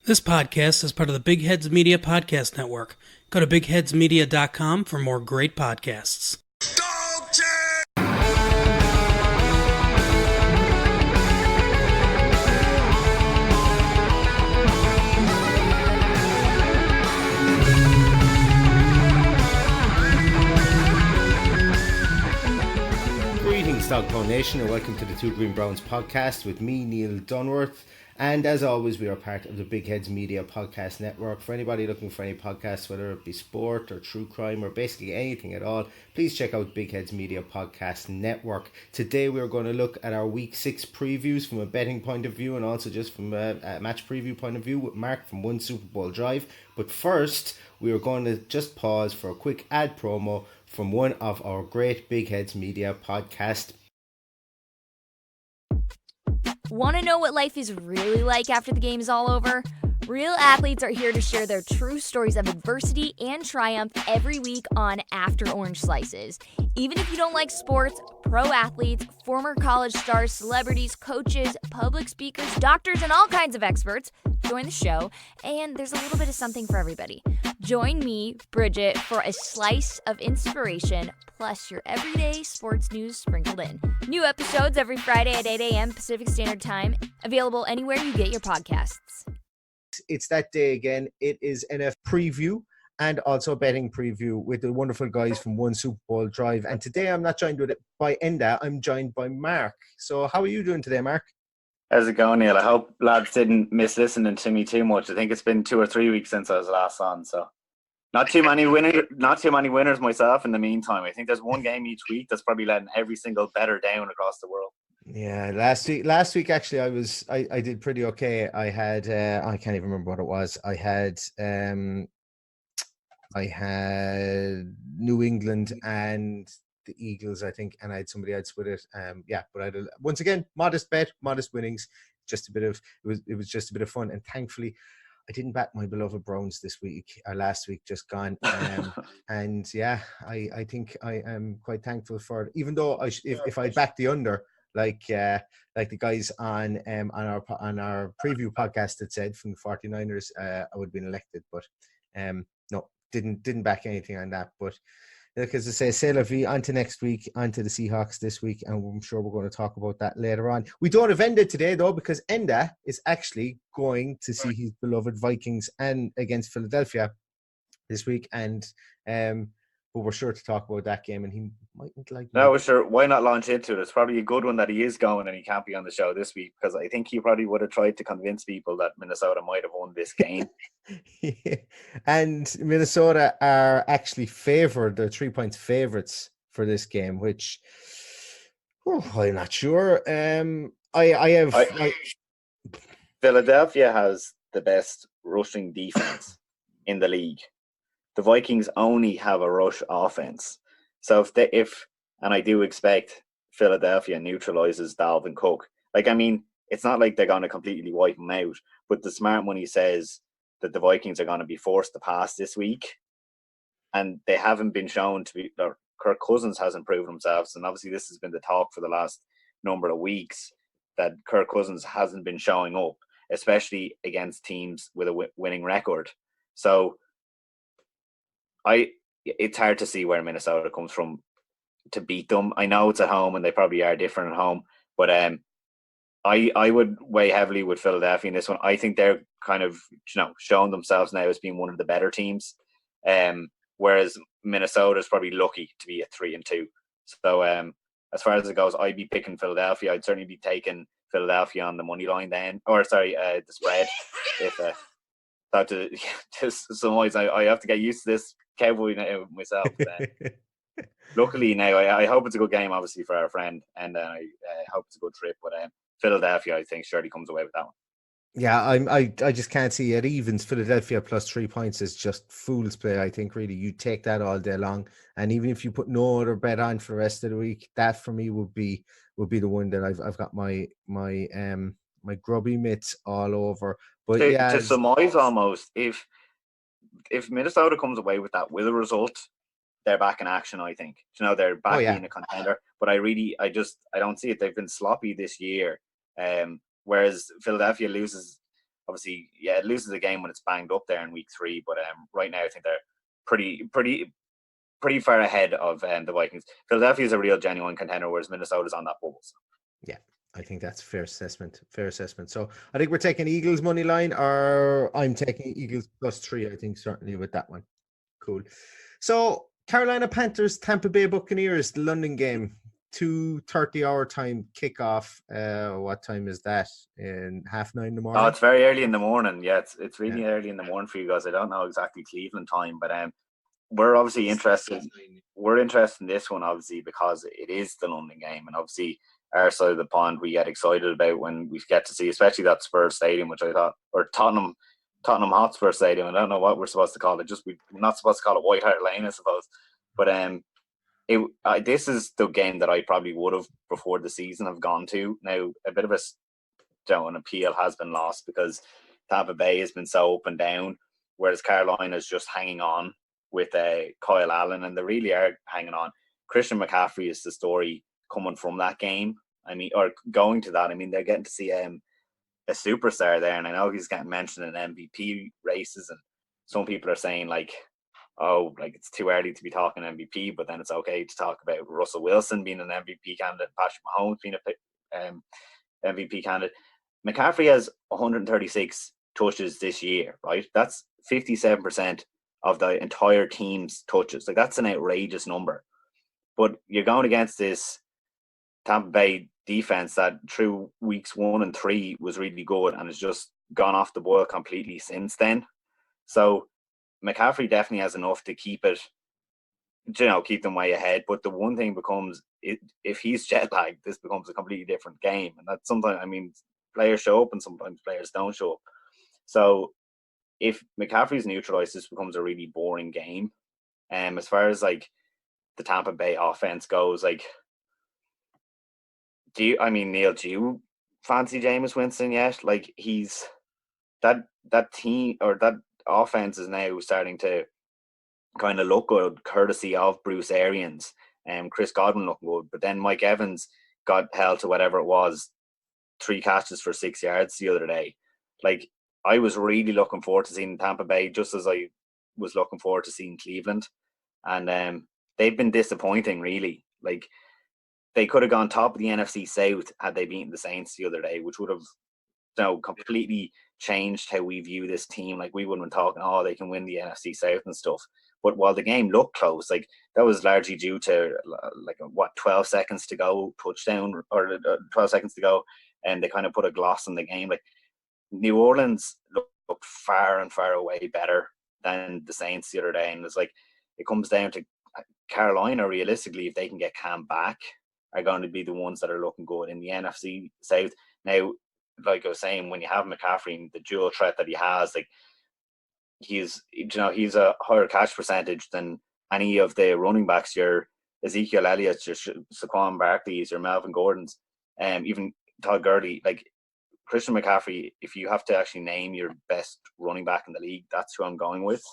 This podcast is part of the Big Heads Media Podcast Network. Go to bigheadsmedia.com for more great podcasts. Greetings, Dogpound Nation, and welcome to the Two Green Browns podcast with me, Neil Dunworth. And as always, we are part of the Big Heads Media Podcast Network. For anybody looking for any podcasts, whether it be sport or true crime or basically anything at all, please check out Big Heads Media Podcast Network. Today we're going to look at our Week 6 previews from a betting point of view and also just from a match preview point of view with Mark from One Super Bowl Drive. But first, we are going to just pause for a quick ad promo from one of our great Big Heads Media podcast. Want to know what life is really like after the game is all over? Real athletes are here to share their true stories of adversity and triumph every week on After Orange Slices. Even if you don't like sports, pro athletes, former college stars, celebrities, coaches, public speakers, doctors, and all kinds of experts join the show, and there's a little bit of something for everybody. Join me, Bridget, for a slice of inspiration, plus your everyday sports news sprinkled in. New episodes every Friday at 8 a.m. Pacific Standard Time, available anywhere you get your podcasts. It's that day again. It is NF preview and also a betting preview with the wonderful guys from One Super Bowl Drive. And today I'm not joined by Enda, I'm joined by Mark. So how are you doing today, Mark? How's it going, Neil? I hope lads didn't miss listening to me too much. I think it's been 2 or 3 weeks since I was last on, so not too many winners myself in the meantime. I think there's one game each week that's probably letting every single bettor down across the world. Yeah, last week actually I did pretty okay. I had I can't even remember what it was. I had New England and the Eagles, I think, and I had somebody else with it. But I had once again modest bet, modest winnings. Just a bit of it was just a bit of fun, and thankfully I didn't back my beloved Browns this week or last week, just gone. And yeah, I think I am quite thankful for it, even though if I backed the under, like the guys on our preview podcast had said from the 49ers, I would have been elected, but no, didn't back anything on that. But look, as I say, c'est la vie, on to next week, on to the Seahawks this week, and I'm sure we're going to talk about that later on. We don't have Enda today, though, because Enda is actually going to see his beloved Vikings and against Philadelphia this week, and but we're sure to talk about that game, and he mightn't like. No, sure. Why not launch into it? It's probably a good one that he is going and he can't be on the show this week, because I think he probably would have tried to convince people that Minnesota might have won this game. Yeah. And Minnesota are actually favored. They're 3 points favorites for this game, which I'm not sure. Philadelphia has the best rushing defense in the league. The Vikings only have a rush offense. So and I do expect Philadelphia neutralizes Dalvin Cook. It's not like they're going to completely wipe him out, but the smart money says that the Vikings are going to be forced to pass this week, and they haven't been shown to be. Kirk Cousins hasn't proven himself, and obviously this has been the talk for the last number of weeks, that Kirk Cousins hasn't been showing up, especially against teams with a winning record. So it's hard to see where Minnesota comes from to beat them. I know it's at home and they probably are different at home, but I would weigh heavily with Philadelphia in this one. I think they're kind of showing themselves now as being one of the better teams, whereas Minnesota is probably lucky to be at 3-2. So as far as it goes, I'd be picking Philadelphia. I'd certainly be taking Philadelphia on the money line then, the spread. If just some ways I have to get used to this Cowboy now myself. Luckily now, I hope it's a good game, obviously, for our friend, and I hope it's a good trip. But Philadelphia, I think, surely comes away with that one. Yeah, I just can't see it. Evens Philadelphia plus 3 points is just fool's play. I think really you take that all day long, and even if you put no other bet on for the rest of the week, that for me would be the one that I've got my grubby mitts all over. But to surmise almost, if Minnesota comes away with that with a result, they're back in action. I think they're back being a contender. But I don't see it. They've been sloppy this year. Whereas Philadelphia loses obviously, yeah, it loses a game when it's banged up there in week 3. But right now, I think they're pretty far ahead of the Vikings. Philadelphia is a real genuine contender, whereas Minnesota's on that bubble. So. Yeah, I think that's a fair assessment. So I think we're taking Eagles money line, or I'm taking Eagles +3. I think certainly with that one. Cool. So Carolina Panthers, Tampa Bay Buccaneers, the London game, 2:30 hour time kickoff. What time is that? In 9:30 in the morning? Oh, it's very early in the morning. Yeah, it's really early in the morning for you guys. I don't know exactly Cleveland time, but we're obviously interested. We're interested in this one, obviously, because it is the London game, and obviously our side of the pond we get excited about when we get to see, especially that Spurs Stadium, which I thought, or Tottenham Hotspur Stadium. I don't know what we're supposed to call it. We're not supposed to call it White Hart Lane, I suppose. But this is the game that I probably would have before the season have gone to. Now a bit of an appeal has been lost because Tampa Bay has been so up and down, whereas Carolina is just hanging on with Kyle Allen, and they really are hanging on. Christian McCaffrey is the story coming from that game. I mean, or going to that. I mean, they're getting to see a superstar there, and I know he's getting mentioned in MVP races, and some people are saying like, oh, like it's too early to be talking MVP, but then it's okay to talk about Russell Wilson being an MVP candidate, Patrick Mahomes being a MVP candidate. McCaffrey has 136 touches this year, right? That's 57% of the entire team's touches. Like, that's an outrageous number. But you're going against this Tampa Bay defense that through weeks 1 and 3 was really good and has just gone off the boil completely since then. So McCaffrey definitely has enough to keep them way ahead. But the one thing becomes, if he's jet lagged, this becomes a completely different game. And that's sometimes, I mean, players show up and sometimes players don't show up. So if McCaffrey's neutralized, this becomes a really boring game. As far as like the Tampa Bay offense goes, like, Neil, do you fancy Jameis Winston yet? Like, he's that team, or that offense is now starting to kind of look good, courtesy of Bruce Arians and Chris Godwin looking good. But then Mike Evans got held to whatever it was, 3 catches for 6 yards the other day. Like, I was really looking forward to seeing Tampa Bay, just as I was looking forward to seeing Cleveland. And they've been disappointing, really. Like, they could have gone top of the NFC South had they beaten the Saints the other day, which would have completely changed how we view this team. Like, we wouldn't have been talking, oh, they can win the NFC South and stuff. But while the game looked close, like, that was largely due to 12 seconds to go touchdown, or 12 seconds to go, and they kind of put a gloss on the game. Like, New Orleans looked far and far away better than the Saints the other day, and it's like, it comes down to Carolina, realistically, if they can get Cam back, are going to be the ones that are looking good in the NFC South. Now, like I was saying, when you have McCaffrey and the dual threat that he has, like, he's a higher catch percentage than any of the running backs, your Ezekiel Elliott's, your Saquon Barkley's, your Melvin Gordon's, even Todd Gurley. Like, Christian McCaffrey, if you have to actually name your best running back in the league, that's who I'm going with.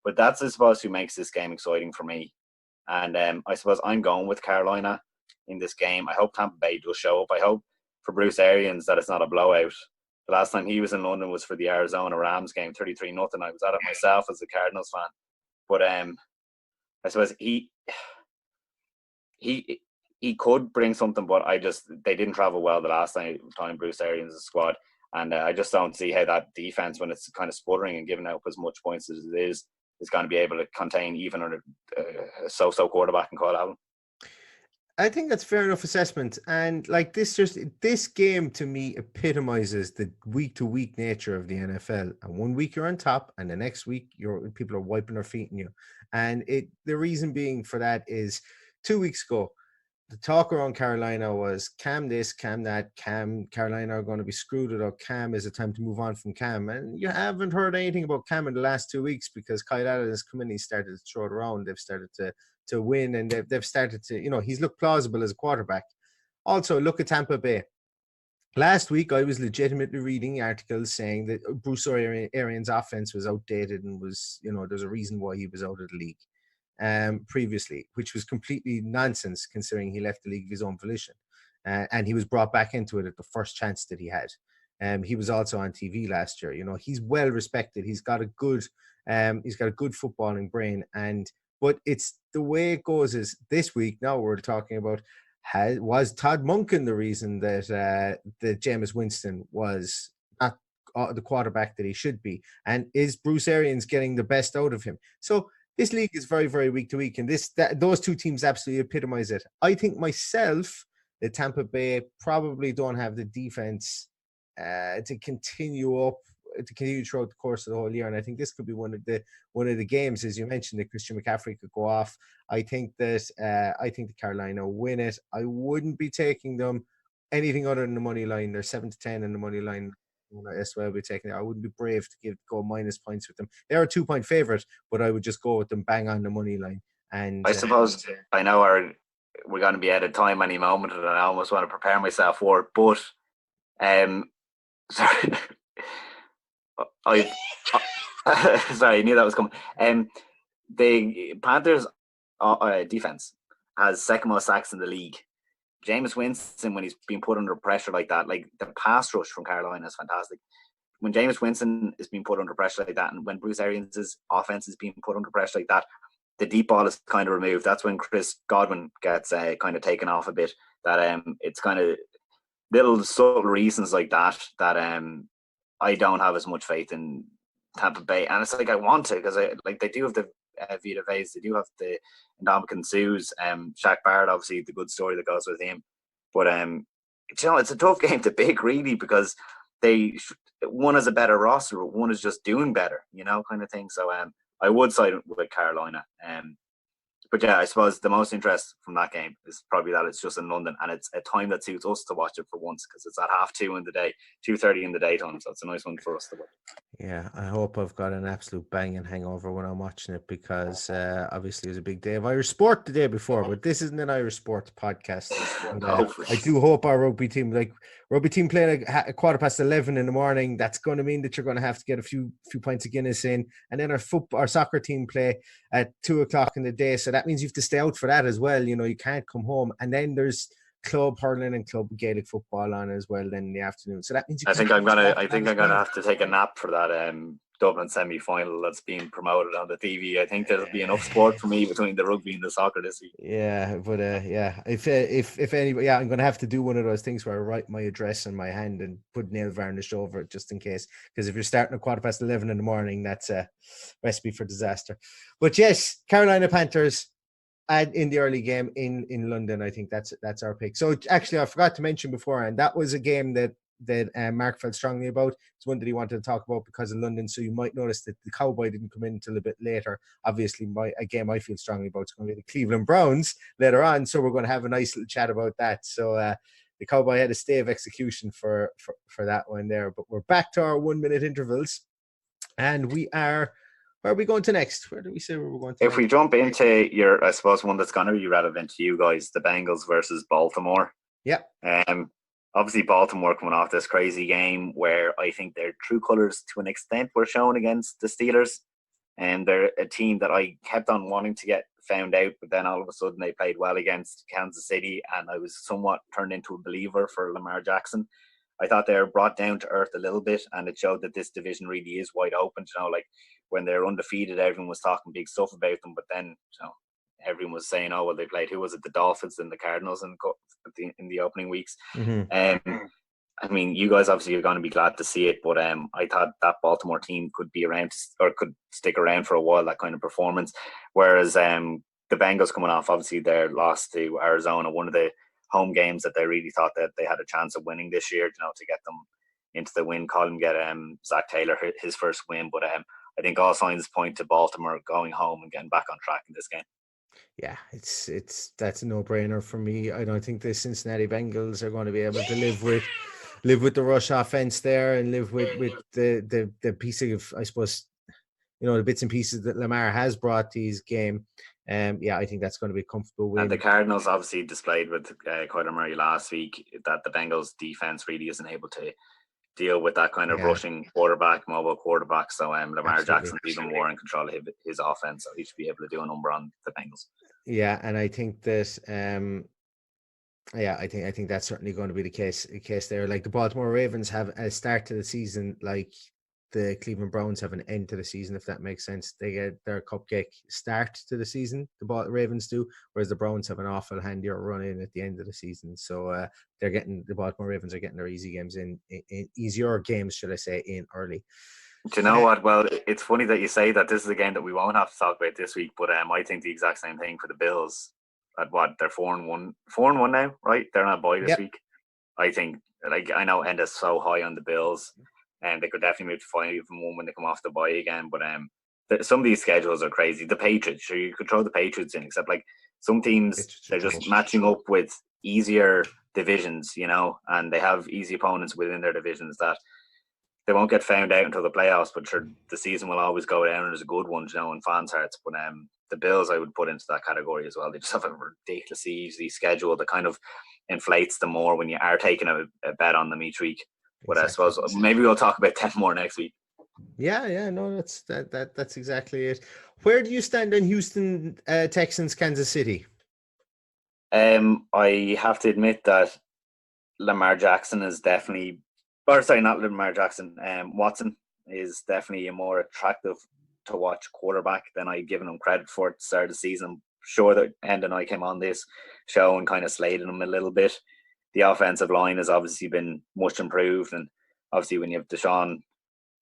But that's, I suppose, who makes this game exciting for me. And I suppose I'm going with Carolina in this game. I hope Tampa Bay does show up. I hope for Bruce Arians that it's not a blowout. The last time he was in London was for the Arizona Rams game, 33-0. I was at it myself as a Cardinals fan. But I suppose he could bring something, but they didn't travel well the last time Bruce Arians' squad. And I just don't see how that defense, when it's kind of sputtering and giving out as much points as it is going to be able to contain even a so-so quarterback in Kyle Allen. I think that's fair enough assessment. And like, this game to me epitomizes the week-to-week nature of the NFL. And one week you're on top, and the next week people are wiping their feet on you. And the reason being for that is 2 weeks ago, the talk around Carolina was Cam this, Cam that, Carolina are going to be screwed without Cam. Is it time to move on from Cam? And you haven't heard anything about Cam in the last 2 weeks because Kyle Allen has come in, he started to throw it around. They've started to win, and they've started to, he's looked plausible as a quarterback. Also, look at Tampa Bay. Last week, I was legitimately reading articles saying that Bruce Arians' offense was outdated and was, there's a reason why he was out of the league previously, which was completely nonsense considering he left the league of his own volition. And he was brought back into it at the first chance that he had. He was also on TV last year. You know, he's well respected. He's got a good footballing brain. But it's the way it goes is this week. Now we're talking about was Todd Monken the reason that Jameis Winston was not the quarterback that he should be, and is Bruce Arians getting the best out of him? So this league is very, very week to week, and those two teams absolutely epitomize it. I think myself that Tampa Bay probably don't have the defense to continue throughout the course of the whole year, and I think this could be one of the games, as you mentioned, that Christian McCaffrey could go off. I think that Carolina win it. I wouldn't be taking them anything other than the money line. They're 7-10 in the money line. That's why I'll be taking it. I wouldn't be brave to go minus points with them. They're a 2-point favorite, but I would just go with them bang on the money line. And I suppose I know we're going to be out of time any moment, and I almost want to prepare myself for it. But sorry, sorry, I knew that was coming. The Panthers' defense has second most sacks in the league. Jameis Winston, when he's being put under pressure like that, like the pass rush from Carolina is fantastic. When Jameis Winston is being put under pressure like that, and when Bruce Arians' offense is being put under pressure like that, the deep ball is kind of removed. That's when Chris Godwin gets kind of taken off a bit. That it's kind of little subtle reasons like that I don't have as much faith in Tampa Bay. And it's like I want to, because they do have the Vita Veas, they do have the Ndamukong Suhs, Shaq Barrett, obviously the good story that goes with him. But it's a tough game to pick really, because one is a better roster, but one is just doing better, kind of thing. So I would side with Carolina. But yeah, I suppose the most interest from that game is probably that it's just in London, and it's a time that suits us to watch it for once, because it's at 2:30 in the day, 2:30 in the daytime. So it's a nice one for us to watch. Yeah, I hope I've got an absolute banging hangover when I'm watching it, because obviously it was a big day of Irish sport the day before, but this isn't an Irish sports podcast. And, I do hope our rugby team playing a 11:15 in the morning, that's going to mean that you're going to have to get a few pints of Guinness in, and then our soccer team play at 2:00 in the day, so that means you have to stay out for that as well. You can't come home, and then there's club hurling and club Gaelic football on as well then in the afternoon. So that means I think I'm gonna have to take a nap for that Dublin semi-final that's being promoted on the TV. I think there'll be enough sport for me between the rugby and the soccer this week. Yeah, but if anybody, I'm gonna have to do one of those things where I write my address on my hand and put nail varnish over it just in case. Because if you're starting at 11:15 in the morning, that's a recipe for disaster. But yes, Carolina Panthers in the early game in London. I think that's our pick. So actually, I forgot to mention before, and that was a game that Mark felt strongly about. It's one that he wanted to talk about because of London. So you might notice that the Cowboy didn't come in until a bit later. Obviously, a game I feel strongly about is going to be the Cleveland Browns later on. So we're going to have a nice little chat about that. So the Cowboy had a stay of execution for that one there. But we're back to our 1 minute intervals, and we are. Where are we going to next? Where do we say we're going to? If we jump into I suppose one that's going to be relevant to you guys, the Bengals versus Baltimore. Yeah. Obviously Baltimore coming off this crazy game where I think their true colours to an extent were shown against the Steelers, and they're a team that I kept on wanting to get found out, but then all of a sudden they played well against Kansas City, and I was somewhat turned into a believer for Lamar Jackson. I thought they were brought down to earth a little bit, and it showed that this division really is wide open. Like when they're undefeated, everyone was talking big stuff about them, but then everyone was saying, "Oh well, they played. Who was it? The Dolphins and the Cardinals in the opening weeks." Mm-hmm. I mean, you guys obviously are going to be glad to see it, but I thought that Baltimore team could be around or could stick around for a while. That kind of performance, whereas the Bengals coming off obviously their loss to Arizona, one of the home games that they really thought that they had a chance of winning this year, to get them into the win column, get Zach Taylor his first win. But I think all signs point to Baltimore going home and getting back on track in this game. Yeah, that's a no-brainer for me. I don't think the Cincinnati Bengals are going to be able to live with the rush offense there, and live with the piece of, I suppose, the bits and pieces that Lamar has brought to his game. I think that's going to be a comfortable win. And the Cardinals obviously displayed with Kyler Murray last week that the Bengals defense really isn't able to deal with that kind of rushing quarterback, mobile quarterback. So Lamar Jackson's even more in control of his offense, so he should be able to do a number on the Bengals. Yeah, and I think that Yeah, I think that's certainly going to be the case there. Like the Baltimore Ravens have a start to the season, like the Cleveland Browns have an end to the season, if that makes sense. They get their cupcake start to the season, Ravens do, whereas the Browns have an awful handier run in at the end of the season. So the Baltimore Ravens are getting their easy games in easier games, should I say, in early. Do you know what? Well, it's funny that you say that. This is a game that we won't have to talk about this week, but I think the exact same thing for the Bills. At what, they're 4-1 now, right? They're not bye this Yep. week. I think, like, I know Enda's so high on the Bills, and they could definitely move to 5-1 when they come off the bye again. But some of these schedules are crazy. The Patriots, sure, you could throw the Patriots in, except like some teams, they're just matching up with easier divisions, and they have easy opponents within their divisions that they won't get found out until the playoffs, but sure, the season will always go down as a good one, in fans' hearts. But the Bills, I would put into that category as well. They just have a ridiculously easy schedule that kind of inflates them more when you are taking a bet on them each week. But Exactly. I suppose maybe we'll talk about them more next week. Yeah, no, that's exactly it. Where do you stand on Houston Texans, Kansas City? I have to admit that Lamar Jackson is definitely, or sorry, not Lamar Jackson. Watson is definitely a more attractive to watch quarterback than I'd given him credit for at the start of the season. I'm sure that End and I came on this show and kind of slated him a little bit. The offensive line has obviously been much improved, and obviously when you have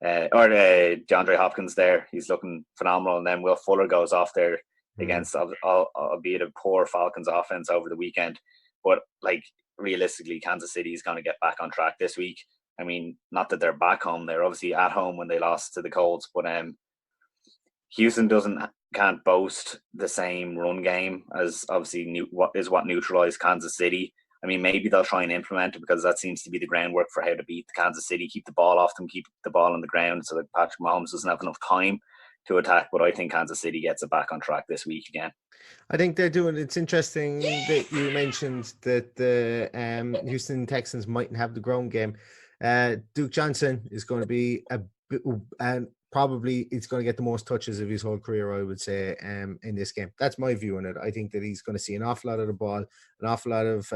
DeAndre Hopkins there, he's looking phenomenal. And then Will Fuller goes off there against, albeit a poor Falcons offense over the weekend. But like, realistically, Kansas City is going to get back on track this week. I mean, not that they're back home; they're obviously at home when they lost to the Colts. But Houston can't boast the same run game as obviously what neutralized Kansas City. I mean, maybe they'll try and implement it because that seems to be the groundwork for how to beat Kansas City. Keep the ball off them, keep the ball on the ground so that Patrick Mahomes doesn't have enough time to attack. But I think Kansas City gets it back on track this week again. I think they're doing. It's interesting that you mentioned that the Houston Texans mightn't have the ground game. Duke Johnson is going to be probably it's going to get the most touches of his whole career, I would say, in this game. That's my view on it. I think that he's going to see an awful lot of the ball, an awful lot of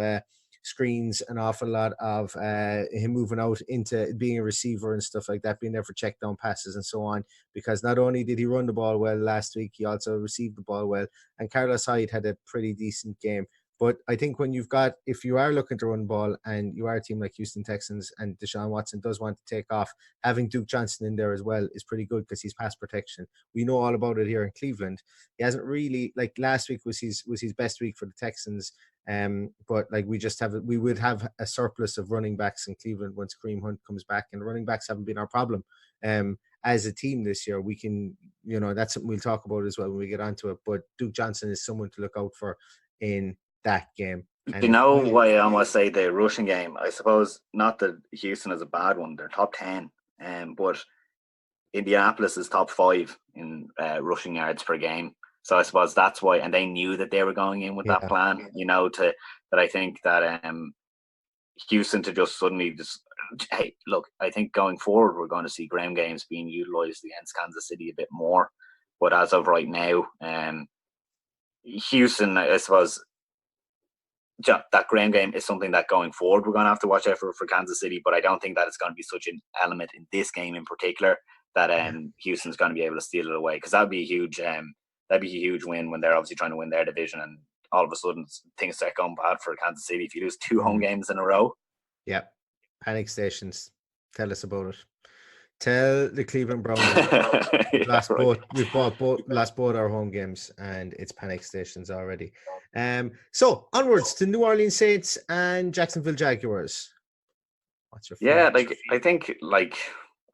screens, an awful lot of him moving out into being a receiver and stuff like that, being there for check down passes and so on, because not only did he run the ball well last week, he also received the ball well, and Carlos Hyde had a pretty decent game. But I think if you are looking to run the ball and you are a team like Houston Texans and Deshaun Watson does want to take off, having Duke Johnson in there as well is pretty good because he's pass protection. We know all about it here in Cleveland. He hasn't really, like last week was his best week for the Texans. But like we would have a surplus of running backs in Cleveland once Kareem Hunt comes back, and running backs haven't been our problem. As a team this year, we can, that's something we'll talk about as well when we get onto it. But Duke Johnson is someone to look out for in that game. Do you know why I almost say the rushing game? I suppose not that Houston is a bad one; they're top 10, but Indianapolis is top 5 in rushing yards per game. So I suppose that's why, and they knew that they were going in with that plan. That I think that Houston to just suddenly hey, look, I think going forward we're going to see ground games being utilized against Kansas City a bit more. But as of right now, Houston, I suppose, that ground game is something that going forward we're going to have to watch out for Kansas City, but I don't think that it's going to be such an element in this game in particular that Houston's going to be able to steal it away, because that'd be a huge win when they're obviously trying to win their division, and all of a sudden things start going bad for Kansas City if you lose 2 home games in a row. Yeah, panic stations. Tell us about it. Tell the Cleveland Browns we've lost both our home games, and it's panic stations already. So onwards to New Orleans Saints and Jacksonville Jaguars. What's your favorite? I think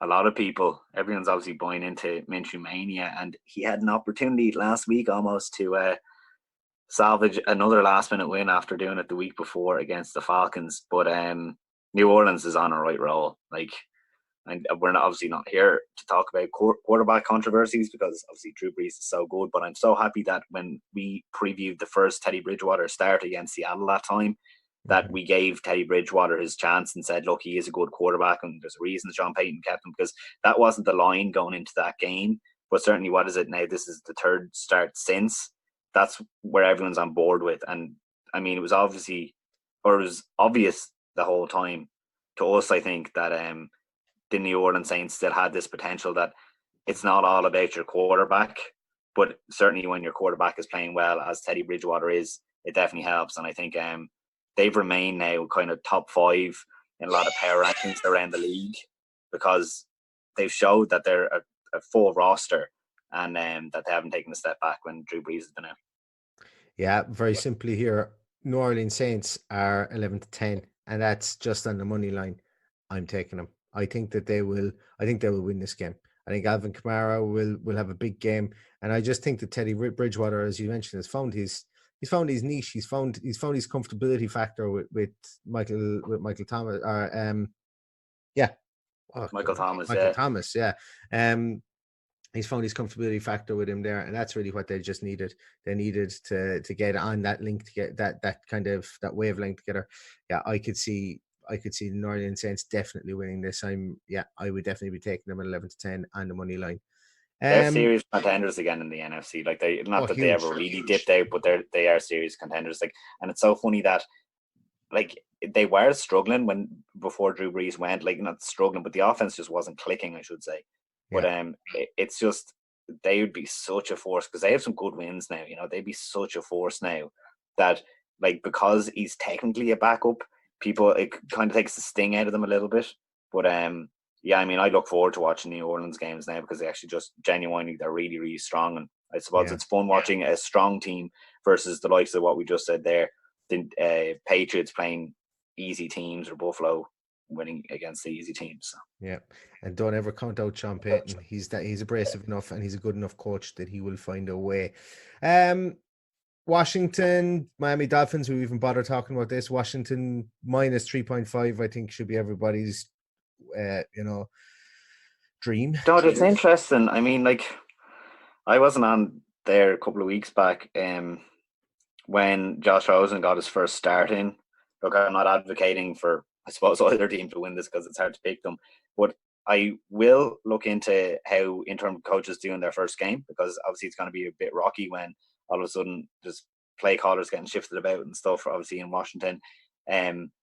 a lot of people, everyone's obviously buying into Minshew mania, and he had an opportunity last week almost to salvage another last minute win after doing it the week before against the Falcons. But New Orleans is on a right roll. And we're obviously not here to talk about quarterback controversies because obviously Drew Brees is so good. But I'm so happy that when we previewed the first Teddy Bridgewater start against Seattle that time, that we gave Teddy Bridgewater his chance and said, look, he is a good quarterback, and there's a reason Sean Payton kept him, because that wasn't the line going into that game. But certainly, what is it now? This is the third start since. That's where everyone's on board with. And I mean, it was obviously or it was obvious the whole time to us, I think, that the New Orleans Saints still had this potential, that it's not all about your quarterback, but certainly when your quarterback is playing well, as Teddy Bridgewater is, it definitely helps. And I think they've remained now kind of top 5 in a lot of power rankings around the league, because they've showed that they're a full roster, and that they haven't taken a step back when Drew Brees has been out. Yeah, very simply here, New Orleans Saints are 11-10, and that's just on the money line. I'm taking them. I think they will win this game. I think Alvin Kamara will have a big game, and I just think that Teddy Bridgewater, as you mentioned, has found his niche. He's found his comfortability factor with Michael Thomas. Michael Thomas, Michael Thomas, yeah. He's found his comfortability factor with him there, and that's really what they just needed. They needed to get on that link, to get that kind of that wavelength together. Yeah, I could see the New Orleans Saints definitely winning this. I would definitely be taking them at 11-10 on the money line. They're serious contenders again in the NFC. Like, they they ever really dipped out, but they are serious contenders. Like, and it's so funny that, like, they were struggling before Drew Brees went. Like, not struggling, but the offense just wasn't clicking, I should say. But it's just, they would be such a force, because they have some good wins now. You know, they'd be such a force now that, like, because he's technically a backup, it kind of takes the sting out of them a little bit. But yeah, I mean, I look forward to watching New Orleans games now, because they actually just genuinely, they're really, really strong. And I suppose it's fun watching a strong team versus the likes of what we just said there, the Patriots playing easy teams, or Buffalo winning against the easy teams. So. Yeah, and don't ever count out Sean Payton. He's abrasive enough, and he's a good enough coach that he will find a way. Washington, Miami Dolphins. We even bother talking about this. Washington minus 3.5. I think should be everybody's, dream. God, it's interesting. I mean, like, I wasn't on there a couple of weeks back when Josh Rosen got his first start in. Look, I'm not advocating for, I suppose, either team to win this, because it's hard to pick them. But I will look into how interim coaches do in their first game, because obviously it's going to be a bit rocky when all of a sudden there's play callers getting shifted about and stuff, obviously, in Washington.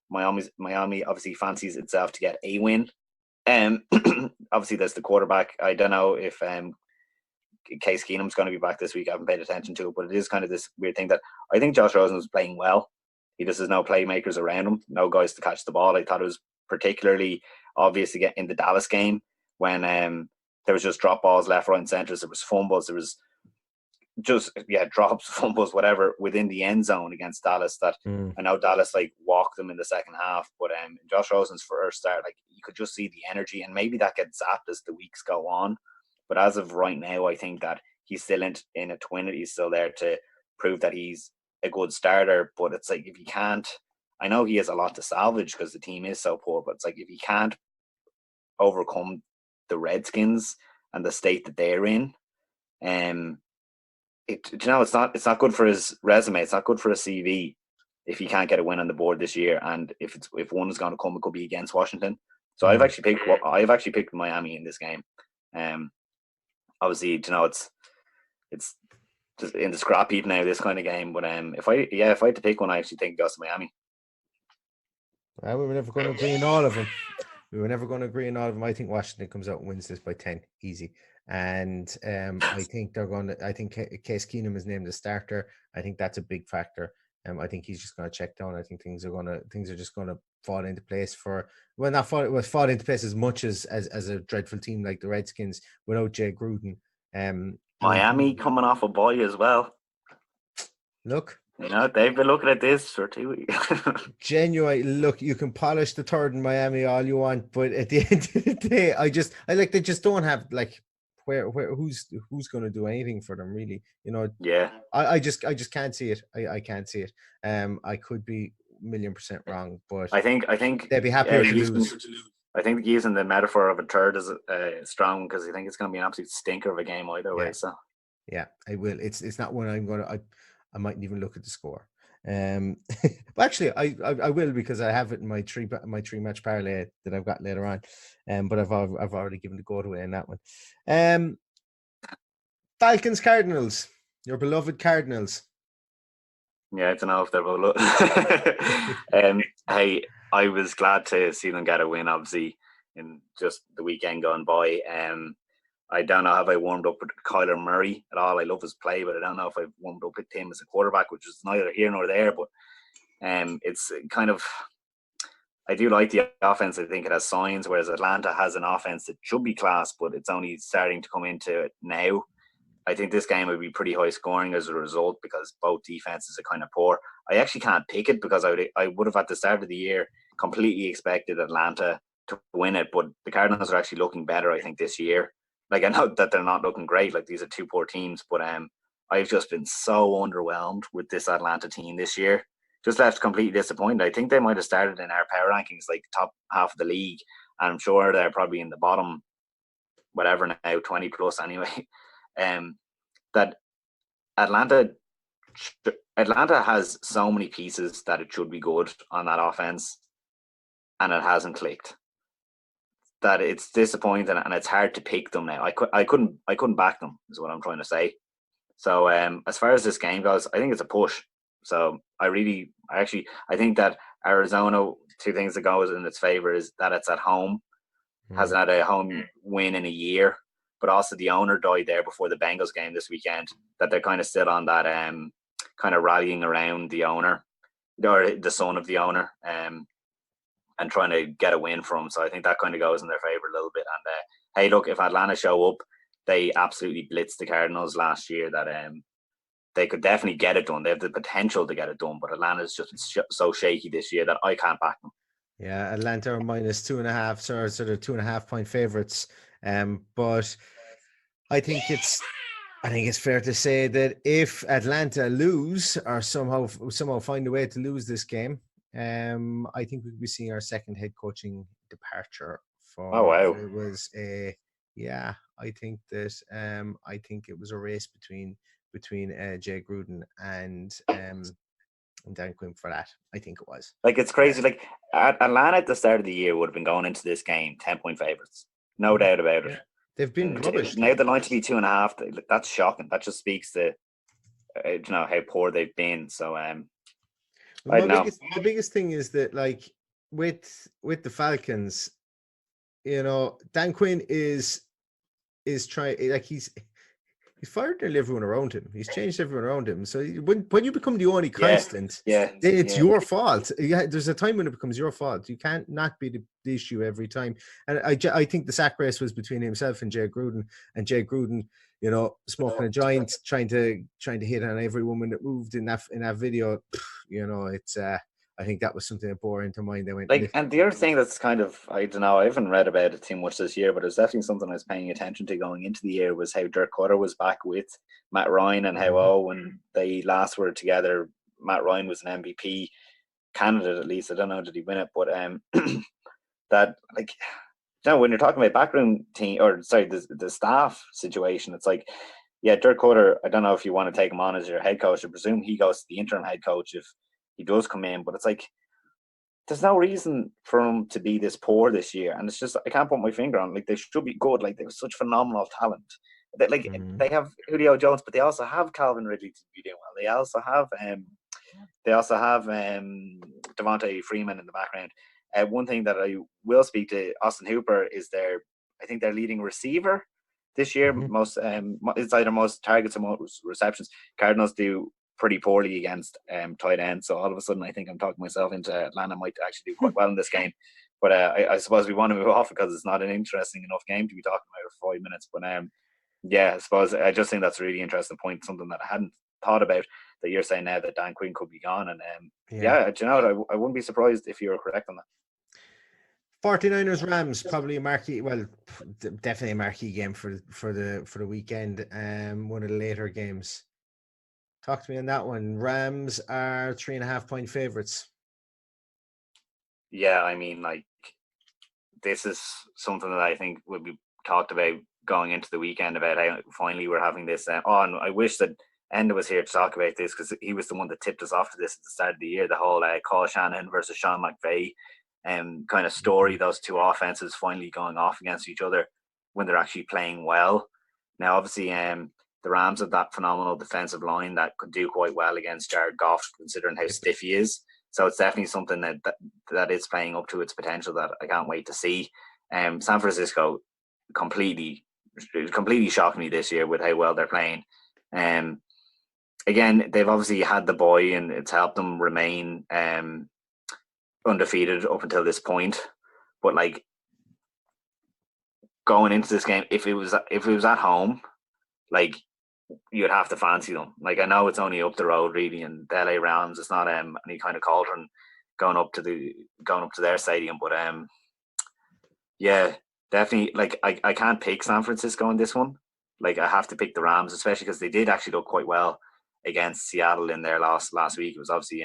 Miami obviously fancies itself to get a win. Obviously, there's the quarterback. I don't know if Case Keenum's going to be back this week. I haven't paid attention to it, but it is kind of this weird thing that I think Josh Rosen was playing well. He just has no playmakers around him, no guys to catch the ball. I thought it was particularly obvious to get in the Dallas game when there was just drop balls left, right, and centre. There was fumbles. There was just drops, fumbles, whatever, within the end zone against Dallas. That I know Dallas like walked them in the second half, but Josh Rosen's first start, like, you could just see the energy, and maybe that gets zapped as the weeks go on. But as of right now, I think that he's still in a twin. He's still there to prove that he's a good starter. But it's like, if he can't, I know he has a lot to salvage because the team is so poor, but it's like, if he can't overcome the Redskins and the state that they're in, it's not good for his resume. It's not good for his CV if he can't get a win on the board this year. And if one is going to come, it could be against Washington. So I've actually picked Miami in this game. Obviously, it's just in the scrap heap now, this kind of game. But if I had to pick one, I actually think it goes to Miami. Well, we were never going to agree on all of them. I think Washington comes out and wins this by 10, easy. And I think Case Keenum is named the starter. I think that's a big factor. I think he's just going to check down. I think things are just going to fall into place fall into place as much as a dreadful team like the Redskins without Jay Gruden. Miami coming off a bye as well. Look, they've been looking at this for 2 weeks. Genuine. Look, you can polish the third in Miami all you want, but at the end of the day, they just don't have like who's going to do anything for them, really. Yeah. I just can't see it. I can't see it. I could be 1,000,000% wrong, but I think they'd be happier to lose. I think using the metaphor of a third is strong, because I think it's going to be an absolute stinker of a game either way. So yeah, I will. It's not one I'm going to. I mightn't even look at the score. But actually, I will, because I have it in my three match parlay that I've got later on. But I've already given the go away in that one. Falcons Cardinals, your beloved Cardinals. Yeah, I don't know if they're both. Hey, I was glad to see them get a win, obviously, in just the weekend gone by. I don't know if I warmed up with Kyler Murray at all. I love his play, but I don't know if I've warmed up with him as a quarterback, which is neither here nor there. But it's kind of, I do like the offense. I think it has signs, whereas Atlanta has an offense that should be class, but it's only starting to come into it now. I think this game would be pretty high scoring as a result because both defenses are kind of poor. I actually can't pick it because I would have at the start of the year completely expected Atlanta to win it, but the Cardinals are actually looking better, I think, this year. Like, I know that they're not looking great, like these are two poor teams, but I've just been so underwhelmed with this Atlanta team this year. Just left completely disappointed. I think they might have started in our power rankings like top half of the league, and I'm sure they're probably in the bottom, whatever now, 20 plus anyway. That Atlanta has so many pieces that it should be good on that offense, and it hasn't clicked. That it's disappointing, and it's hard to pick them now. I couldn't back them, is what I'm trying to say. So as far as this game goes, I think it's a push. So I think that Arizona, two things that goes in its favor is that it's at home, hasn't had a home win in a year, but also the owner died there before the Bengals game this weekend, that they're kind of still on that kind of rallying around the owner or the son of the owner and trying to get a win from him. So I think that kind of goes in their favor a little bit. And hey, look, if Atlanta show up, they absolutely blitzed the Cardinals last year, that they could definitely get it done. They have the potential to get it done, but Atlanta's just so shaky this year that I can't back them. Yeah, Atlanta are minus 2.5, sort of 2.5 point favorites. But I think it's fair to say that if Atlanta lose or somehow find a way to lose this game, I think we'll be seeing our second head coaching departure for. Oh wow! It was I think that I think it was a race between Jay Gruden and Dan Quinn for that. I think it was. Like, it's crazy. Like, Atlanta at the start of the year would have been going into this game 10-point favorites, no doubt about it. They've been rubbish. Now they're going to be 2.5. That's shocking. That just speaks to how poor they've been. So the biggest thing is that, like, with the Falcons, Dan Quinn is trying, like, he's fired nearly everyone around him. He's changed everyone around him. So when you become the only constant, it's your fault. There's a time when it becomes your fault. You can't not be the issue every time. And I think the sack race was between himself and Jay Gruden. And Jay Gruden, smoking a joint, trying to hit on every woman that moved in that video. It's I think that was something that bore into mind. They went and the other thing that's kind of, I don't know, I haven't read about it too much this year, but it's definitely something I was paying attention to going into the year, was how Dirk Cutter was back with Matt Ryan, and how when they last were together, Matt Ryan was an MVP candidate, at least. I don't know, did he win it? But that, like, when you're talking about backroom team, or sorry, the staff situation, it's like, Dirk Cutter, I don't know if you want to take him on as your head coach. I presume he goes to the interim head coach if he does come in, but it's like, there's no reason for him to be this poor this year. And it's just, I can't put my finger on it. Like, they should be good. Like, they have such phenomenal talent. They have Julio Jones, but they also have Calvin Ridley to be doing well. They also have Devontae Freeman in the background. One thing that I will speak to Austin Hooper is I think their leading receiver this year. It's either most targets or most receptions. Cardinals do pretty poorly against tight ends, so all of a sudden I think I'm talking myself into Atlanta might actually do quite well in this game. But I suppose we want to move off because it's not an interesting enough game to be talking about for 5 minutes. But I suppose I just think that's a really interesting point, something that I hadn't thought about, that you're saying now that Dan Quinn could be gone. And do you know what, I wouldn't be surprised if you were correct on that. 49ers Rams, probably a marquee, definitely a marquee game for the weekend. One of the later games. Talk to me on that one. Rams are 3.5 point favorites. Yeah, I mean, like, this is something that I think would be talked about going into the weekend, about how finally we're having this. And I wish that Enda was here to talk about this, because he was the one that tipped us off to this at the start of the year. The whole Kyle Shanahan versus Sean McVay kind of story. Those two offenses finally going off against each other when they're actually playing well. Now, obviously, the Rams have that phenomenal defensive line that could do quite well against Jared Goff, considering how stiff he is. So it's definitely something that is playing up to its potential that I can't wait to see. San Francisco completely shocked me this year with how well they're playing. Again, they've obviously had the boy, and it's helped them remain undefeated up until this point. But like going into this game, if it was at home, like you'd have to fancy them. Like I know it's only up the road really, and the LA Rams, it's not any kind of cauldron going up to their stadium. But yeah, definitely. Like I can't pick San Francisco in this one. Like I have to pick the Rams, especially because they did actually look quite well against Seattle in their last week. It was obviously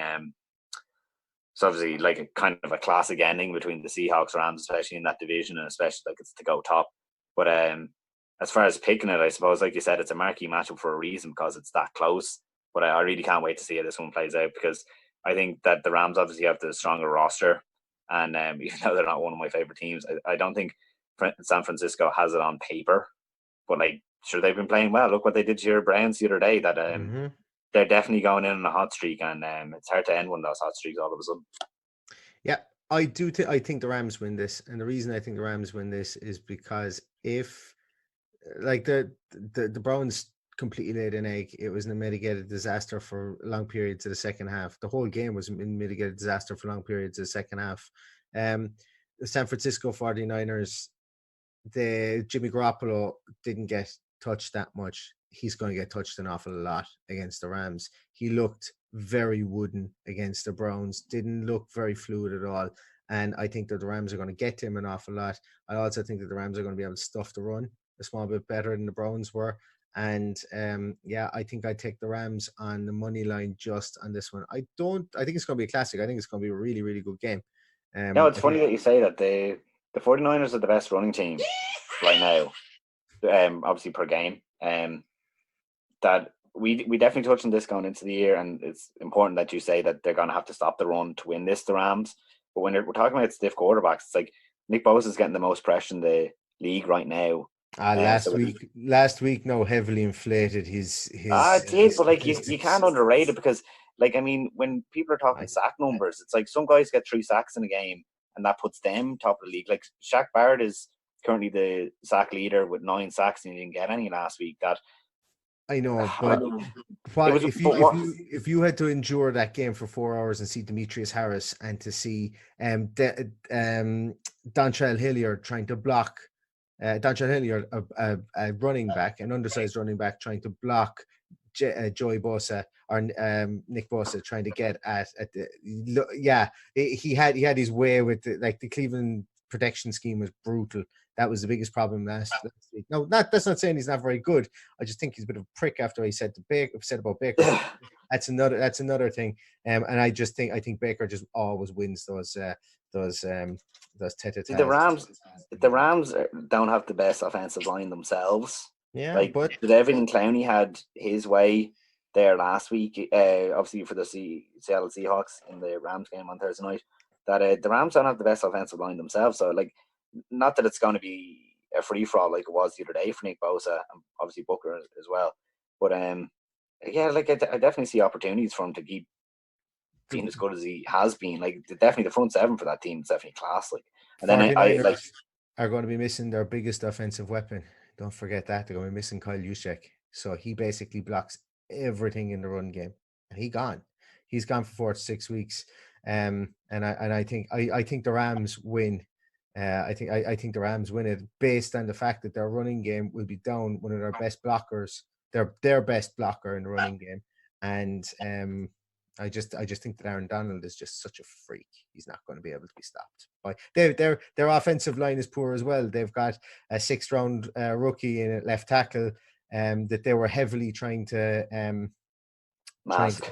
like a kind of a classic ending between the Seahawks Rams, especially in that division, and especially like it's to go top. But as far as picking it, I suppose, like you said, it's a marquee matchup for a reason because it's that close. But I really can't wait to see how this one plays out, because I think that the Rams obviously have the stronger roster, and even though they're not one of my favorite teams, I don't think San Francisco has it on paper. But like, sure, they've been playing well. Look what they did to your Browns the other day. That they're definitely going in on a hot streak, and it's hard to end one of those hot streaks all of a sudden. Yeah, I do. I think the Rams win this, and the reason I think the Rams win this is because if, like the Browns completely laid an egg, it was a mitigated disaster for long periods of the second half. The whole game was a mitigated disaster for long periods of the second half. The San Francisco 49ers, Jimmy Garoppolo didn't get touched that much. He's going to get touched an awful lot against the Rams. He looked very wooden against the Browns, didn't look very fluid at all. And I think that the Rams are going to get to him an awful lot. I also think that the Rams are going to be able to stuff the run a small bit better than the Browns were. And I think I'd take the Rams on the money line just on this one. I think it's going to be a classic. I think it's going to be a really, really good game. No, it's funny that you say that. The 49ers are the best running team right now, obviously per game. That we definitely touched on this going into the year, and it's important that you say that they're going to have to stop the run to win this, the Rams. But when we're talking about stiff quarterbacks, it's like Nick Bosa is getting the most pressure in the league right now. Last week, no, heavily inflated his. It did, but like you can't underrate it, because, like, I mean, when people are talking sack numbers, it's like some guys get 3 sacks in a game, and that puts them top of the league. Like Shaq Barrett is currently the sack leader with 9 sacks, and he didn't get any last week. That I know, but if you had to endure that game for 4 hours and see Demetrius Harris and to see Dontrell Hilliard trying to block, Dontrell Hilliard, a running back, an undersized running back, trying to block Joey Bosa or Nick Bosa, trying to get at he had his way with the Cleveland protection scheme was brutal. That was the biggest problem last week. No, that's not saying he's not very good. I just think he's a bit of a prick after he said about Baker. That's another thing. And I think Baker just always wins those tete-a-tetes. The Rams don't have the best offensive line themselves. Yeah, but Devin Clowney had his way there last week. Obviously for the Seattle Seahawks in the Rams game on Thursday night. That the Rams don't have the best offensive line themselves. So like, not that it's going to be a free for all like it was the other day for Nick Bosa and obviously Booker as well. But like I definitely see opportunities for him to keep being as good as he has been. Like definitely the front seven for that team is definitely class. Like, and then I are going to be missing their biggest offensive weapon. Don't forget that they're going to be missing Kyle Juszczyk. So he basically blocks everything in the run game, and he's gone for 4 to 6 weeks. And I think the Rams win. I think the Rams win it based on the fact that their running game will be down one of their best blockers, their best blocker in the running game, and I just think that Aaron Donald is just such a freak. He's not going to be able to be stopped. But their offensive line is poor as well. They've got a 6th round rookie in at left tackle, that they were heavily trying to mask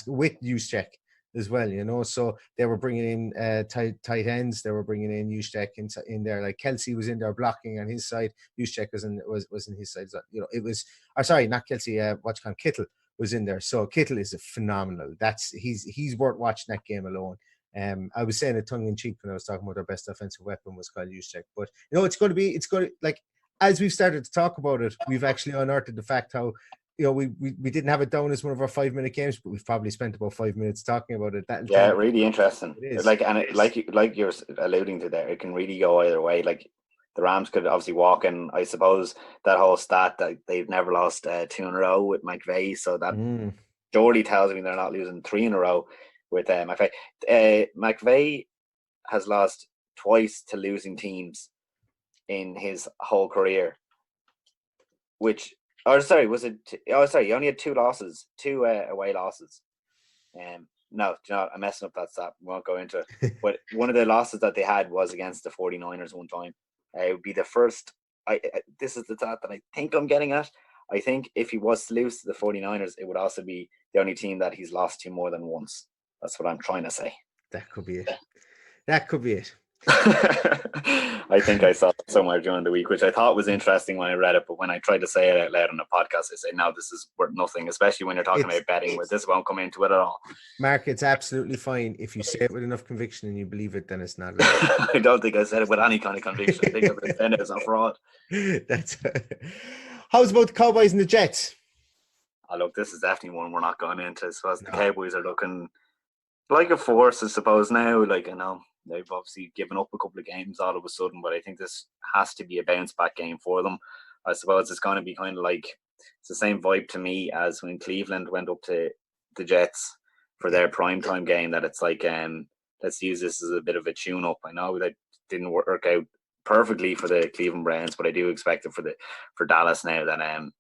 with Juszczyk as well, so they were bringing in tight ends. They were bringing in Juszczyk in there. Like Kelsey was in there blocking on his side. Juszczyk was in his side. It was, not Kelsey. Kittle was in there. So Kittle is a phenomenal. He's worth watching that game alone. I was saying it tongue in cheek when I was talking about their best offensive weapon was Kyle Juszczyk, but it's going to like as we've started to talk about it, we've actually unearthed the fact how, we didn't have it down as one of our 5-minute games, but we've probably spent about 5 minutes talking about it. Yeah, really interesting. It is. Like, and it, like you're alluding to there, it can really go either way. Like, the Rams could obviously walk in. I suppose that whole stat that they've never lost 2 in a row with McVay, so that surely tells me they're not losing 3 in a row with McVay. McVay has lost twice to losing teams in his whole career. Which, he only had 2 losses, 2 away losses. No, I'm messing up that stat. We won't go into it. But one of the losses that they had was against the 49ers one time. It would be the first. This is the stat that I think I'm getting at. I think if he was to lose to the 49ers, it would also be the only team that he's lost to more than once. That's what I'm trying to say. That could be it. That could be it. I think I saw it somewhere during the week, which I thought was interesting when I read it, but when I tried to say it out loud on a podcast, I say, no, this is worth nothing, especially when you're talking about betting, where this won't come into it at all. Mark, it's absolutely fine. If you say it with enough conviction and you believe it, then it's not. I don't think I said it with any kind of conviction. I think I've been as a fraud. How's about the Cowboys and the Jets? Oh, look, this is definitely one we're not going into. I suppose the Cowboys are looking like a force, I suppose, now. Like, I know they've obviously given up a couple of games all of a sudden, but I think this has to be a bounce back game for them. I suppose it's going to be kind of like, it's the same vibe to me as when Cleveland went up to the Jets for their primetime game, that it's like, let's use this as a bit of a tune-up. I know that didn't work out perfectly for the Cleveland Browns, but I do expect it for Dallas now that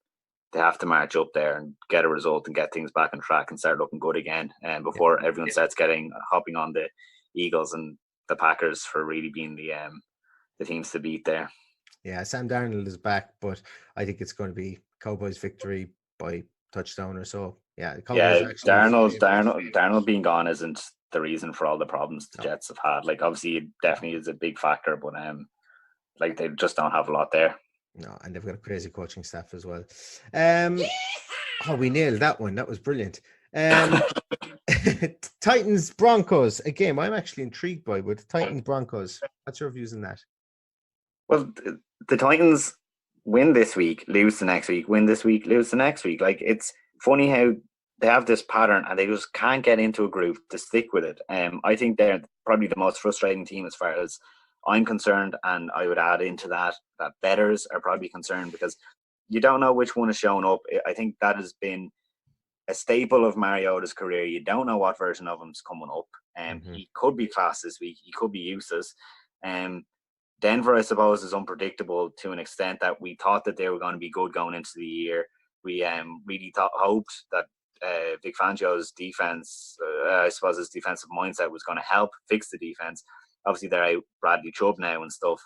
they have to march up there and get a result and get things back on track and start looking good again, before everyone starts hopping on the Eagles and the Packers for really being the teams to beat there. Yeah, Sam Darnold is back, but I think it's going to be Cowboys victory by touchdown or so. Yeah, Darnold being gone isn't the reason for all the problems the Jets have had. Like, obviously, it definitely is a big factor, but like, they just don't have a lot there. No, and they've got a crazy coaching staff as well. We nailed that one. That was brilliant. Titans Broncos, a game I'm actually intrigued by, with Titans Broncos. What's your views on that? Well, the Titans win this week, lose the next week, win this week, lose the next week. Like, it's funny how they have this pattern and they just can't get into a groove to stick with it. I think they're probably the most frustrating team as far as I'm concerned, and I would add into that bettors are probably concerned, because you don't know which one is showing up. I think that has been a staple of Mariota's career. You don't know what version of him's coming up. He could be class this week. He could be useless. Denver, I suppose, is unpredictable to an extent that we thought that they were going to be good going into the year. We really hoped that Vic Fangio's defense, I suppose his defensive mindset was going to help fix the defense. Obviously, they're out Bradley Chubb now and stuff.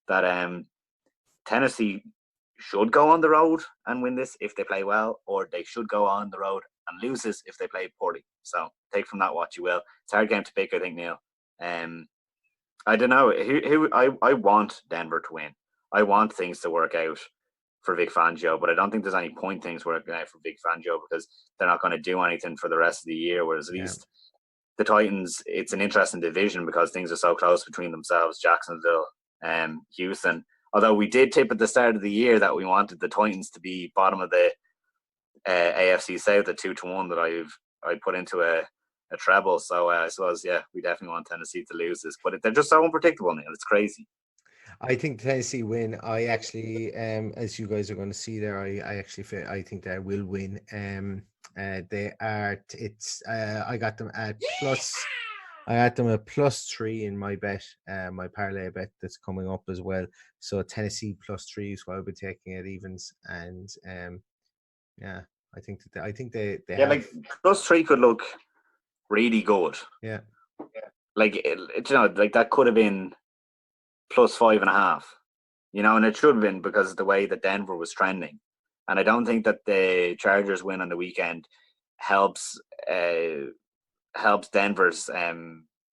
That Tennessee should go on the road and win this if they play well, or they should go on the road and lose this if they play poorly. So take from that what you will. It's a hard game to pick, I think, Neil. I don't know. I want Denver to win. I want things to work out for Vic Fangio, but I don't think there's any point things working out for Vic Fangio, because they're not going to do anything for the rest of the year, whereas at least the Titans, it's an interesting division because things are so close between themselves, Jacksonville and Houston. Although we did tip at the start of the year that we wanted the Titans to be bottom of the AFC South at 2-1 that I put into a treble. So I suppose, we definitely want Tennessee to lose this. But they're just so unpredictable now. It's crazy. I think Tennessee win. I actually, as you guys are going to see there, I think they will win. They are. I got them at plus. I had them at +3 in my bet, my parlay bet that's coming up as well. So Tennessee +3 is what I'll be taking at evens, and I think they have, like +3 could look really good. Yeah. Like like that could have been +5.5, and it should have been because of the way that Denver was trending. And I don't think that the Chargers win on the weekend helps Denver's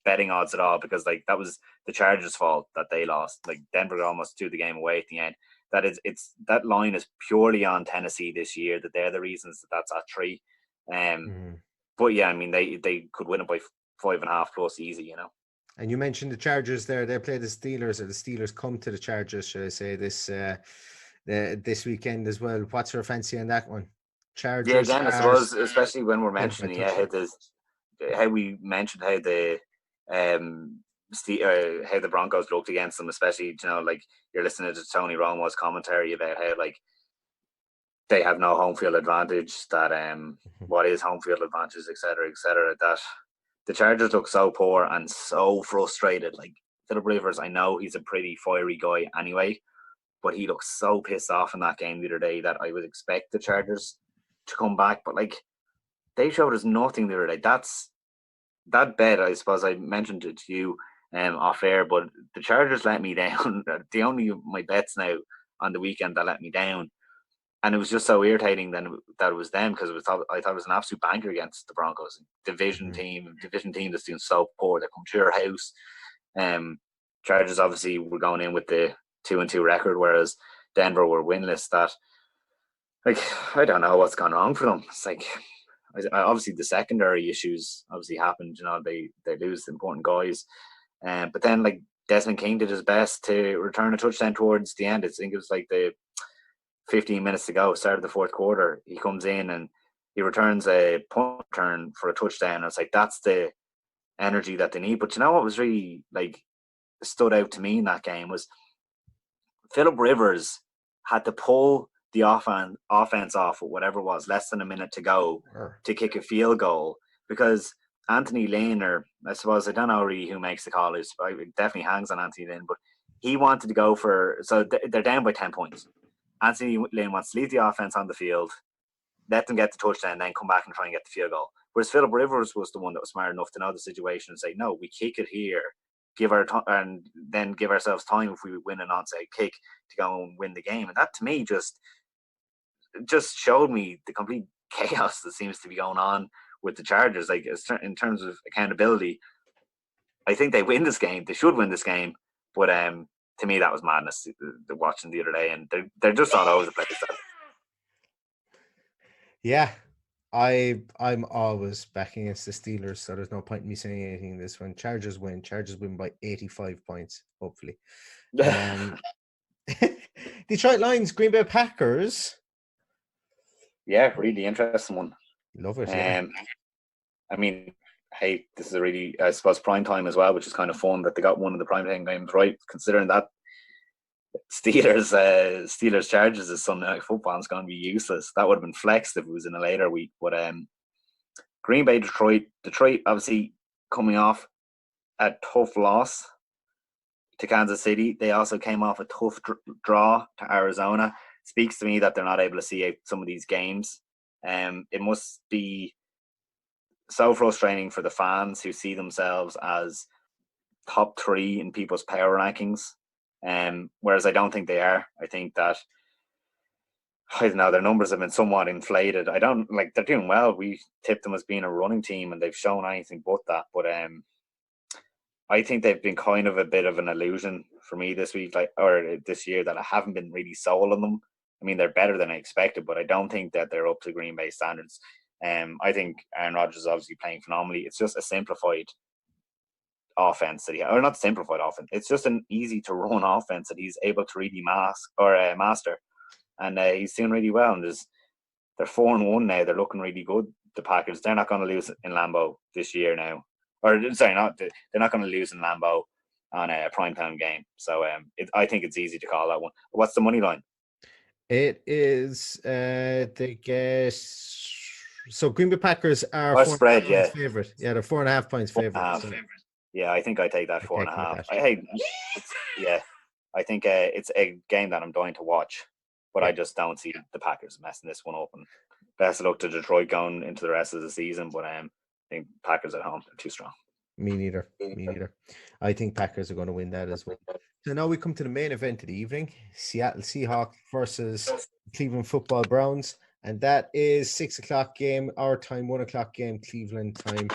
betting odds at all, because like that was the Chargers' fault that they lost. Like Denver almost threw the game away at the end. That line is purely on Tennessee this year, that they're the reasons that's at 3. But I mean they could win it by 5.5 plus easy, And you mentioned the Chargers there. They play the Steelers, or the Steelers come to the Chargers, should I say, this weekend as well. What's your fancy on that one? Yeah, Chargers. again, I suppose, especially when we're mentioning touchdowns. how we mentioned how the how the Broncos looked against them, especially like you're listening to Tony Romo's commentary about how like they have no home field advantage, that what is home field advantage, etc., that the Chargers look so poor and so frustrated. Like Philip Rivers, I know he's a pretty fiery guy anyway, but he looked so pissed off in that game the other day that I would expect the Chargers to come back. But like they showed us nothing the other day. That bet, I suppose I mentioned it to you off air, but the Chargers let me down. The only my bets now on the weekend that let me down. And it was just so irritating then that it was them, because I thought it was an absolute banker against the Broncos. Division team that's doing so poor. They come to your house. Chargers obviously were going in with the 2-2 record, whereas Denver were winless. That, like, I don't know what's gone wrong for them. It's like, obviously the secondary issues obviously happened. They lose important guys. But then like Desmond King did his best to return a touchdown towards the end. I think it was like the 15 minutes to go, start of the fourth quarter. He comes in and he returns a punt return for a touchdown. And it's like, that's the energy that they need. But what was really like stood out to me in that game was Philip Rivers had to pull the offense off with whatever it was, less than a minute to go to kick a field goal, because Anthony Lynn, or I suppose I don't know really who makes the call, it definitely hangs on Anthony Lynn, but he wanted to go for, so they're down by 10 points. Anthony Lynn wants to leave the offense on the field, let them get the touchdown, then come back and try and get the field goal. Whereas Philip Rivers was the one that was smart enough to know the situation and say, no, we kick it here, and then give ourselves time if we win an onside kick to go and win the game. And that to me just showed me the complete chaos that seems to be going on with the Chargers. Like, in terms of accountability, I think they win this game. They should win this game, but to me, that was madness. Watching the other day, and they're just all over the place. Yeah, I'm always backing against the Steelers, so there's no point in me saying anything in this one. Chargers win. Chargers win by 85 points, hopefully. Detroit Lions, Green Bay Packers. Yeah, really interesting one. Love it. Yeah. I mean, hey, this is a really, I suppose, prime time as well, which is kind of fun that they got one of the prime time games right, considering that Steelers Chargers is Sunday Night Football. It's going to be useless. That would have been flexed if it was in a later week. But Green Bay, Detroit obviously coming off a tough loss to Kansas City. They also came off a tough draw to Arizona. Speaks to me that they're not able to see out some of these games. It must be so frustrating for the fans who see themselves as top 3 in people's power rankings. Whereas I don't think they are. I think that, I don't know, their numbers have been somewhat inflated. They're doing well. We tipped them as being a running team, and they've shown anything but that. But I think they've been kind of a bit of an illusion for me this week, or this year, that I haven't been really sold on them. I mean, they're better than I expected, but I don't think that they're up to Green Bay standards. I think Aaron Rodgers is obviously playing phenomenally. It's just a simplified offense that or not simplified offense. It's just an easy to run offense that he's able to really master, and he's doing really well. And they're 4-1 now. They're looking really good. The Packers, they're not going to lose in Lambeau this year now, or sorry, they're not going to lose in Lambeau on a primetime game. So I think it's easy to call that one. What's the money line? It is they guess. So Green Bay Packers are 4.5 spread, points favorite. Yeah, they're 4.5 points favorite. So. Yeah, I think I take that 4.5. I think it's a game that I'm dying to watch, but I just don't see the Packers messing this one up. And best of luck to Detroit going into the rest of the season, but I think Packers at home are too strong. Me neither. I think Packers are going to win that as well. So now we come to the main event of the evening: Seattle Seahawks versus Cleveland Football Browns, and that is 6:00 game our time, 1:00 game Cleveland time.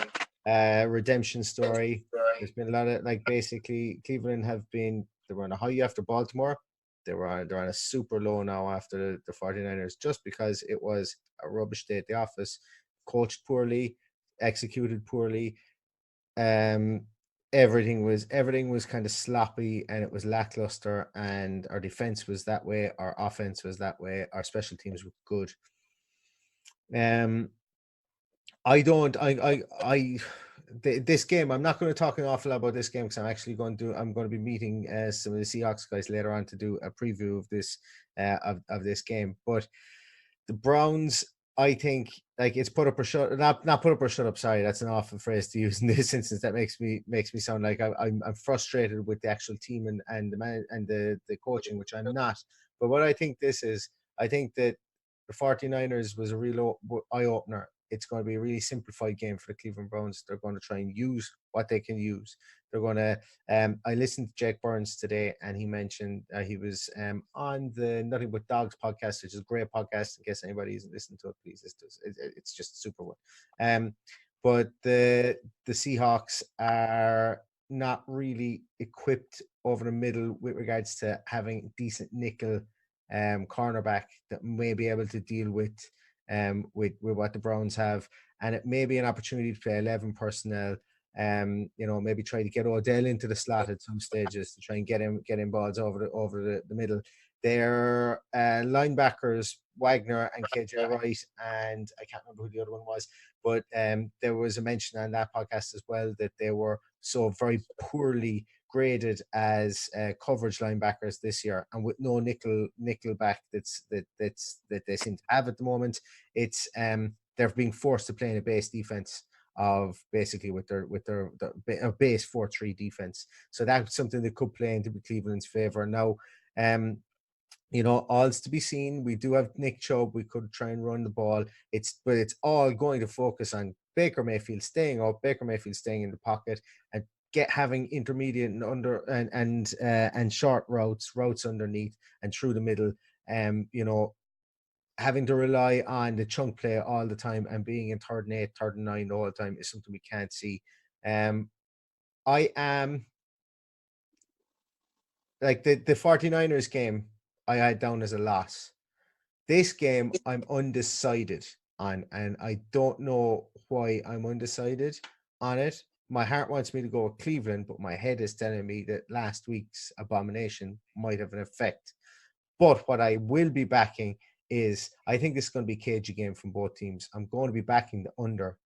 Redemption story. There's been a lot of, basically Cleveland they were on a high after Baltimore. They're on a super low now after the 49ers, just because it was a rubbish day at the office, coached poorly, executed poorly. everything was kind of sloppy and it was lackluster, and our defense was that way, our offense was that way, our special teams were good. This game, I'm not going to talk an awful lot about this game because I'm going to be meeting some of the Seahawks guys later on to do a preview of this of this game. But the Browns, I think, like, it's put up or shut, not put up or shut up. Sorry, that's an awful phrase to use in this instance. That makes me sound like I'm frustrated with the actual team and the man and the coaching, which I'm not. But what I think this is, I think that the 49ers was a real eye opener. It's going to be a really simplified game for the Cleveland Browns. They're going to try and use what they can use. They're going to. I listened to Jake Burns today, and he mentioned he was on the Nothing But Dogs podcast, which is a great podcast. In case anybody isn't listening to it, please. It's just a super one. But the Seahawks are not really equipped over the middle with regards to having decent nickel cornerback that may be able to deal with what the Browns have, and it may be an opportunity to play 11 personnel. Maybe try to get Odell into the slot at some stages to try and get him balls over the middle. Their linebackers, Wagner and KJ Wright, and I can't remember who the other one was, but there was a mention on that podcast as well that they were so very poorly graded as coverage linebackers this year, and with no nickel back that they seem to have at the moment. It's they're being forced to play in a base defense of basically with their base 4-3 defense. So that's something that could play into Cleveland's favor. Now, all's to be seen. We do have Nick Chubb. We could try and run the ball. But it's all going to focus on Baker Mayfield staying up, Baker Mayfield staying in the pocket, and having intermediate and under and short routes underneath and through the middle. Having to rely on the chunk play all the time and being in 3rd and 8, 3rd and 9 all the time is something we can't see. I am like the 49ers game I had down as a loss. This game I'm undecided on, and I don't know why I'm undecided on it. My heart wants me to go with Cleveland, but my head is telling me that last week's abomination might have an effect. But what I will be backing is, I think this is going to be a cagey game from both teams. I'm going to be backing the under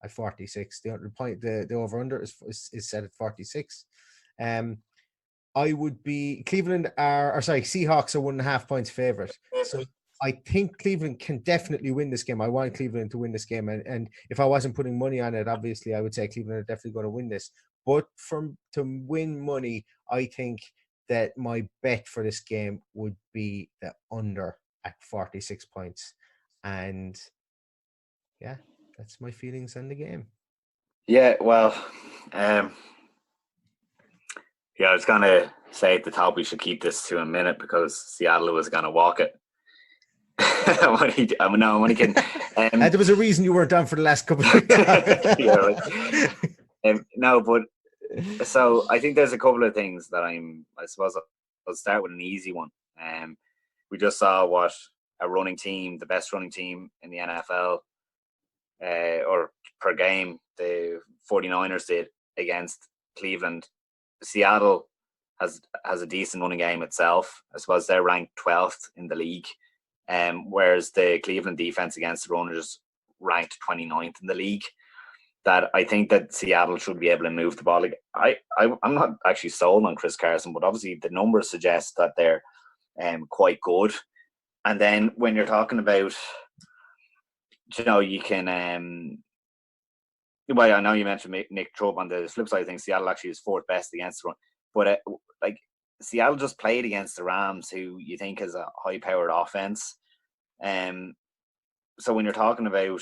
at 46. The over-under is set at 46. I would be Seahawks are 1.5 points favorite. So I think Cleveland can definitely win this game. I want Cleveland to win this game. And if I wasn't putting money on it, obviously I would say Cleveland are definitely going to win this. But to win money, I think that my bet for this game would be the under at 46 points. And yeah, that's my feelings on the game. Yeah, well, I was going to say at the top we should keep this to a minute because Seattle was going to walk it. I'm only kidding. There was a reason you weren't down for the last couple of yeah, right. No, but so I think there's a couple of things that I suppose I'll start with an easy one. We just saw what the best running team in the NFL, or per game, the 49ers did against Cleveland. Seattle has a decent running game itself. I suppose they're ranked 12th in the league, whereas the Cleveland defense against the run is ranked 29th in the league. That I think that Seattle should be able to move the ball. Like, I'm not actually sold on Chris Carson, but obviously the numbers suggest that they're quite good. And then when you're talking about, you can. Well, I know you mentioned Nick Chubb. On the flip side of things, Seattle actually is 4th best against the run. But Seattle just played against the Rams, who you think is a high-powered offense. So when you're talking about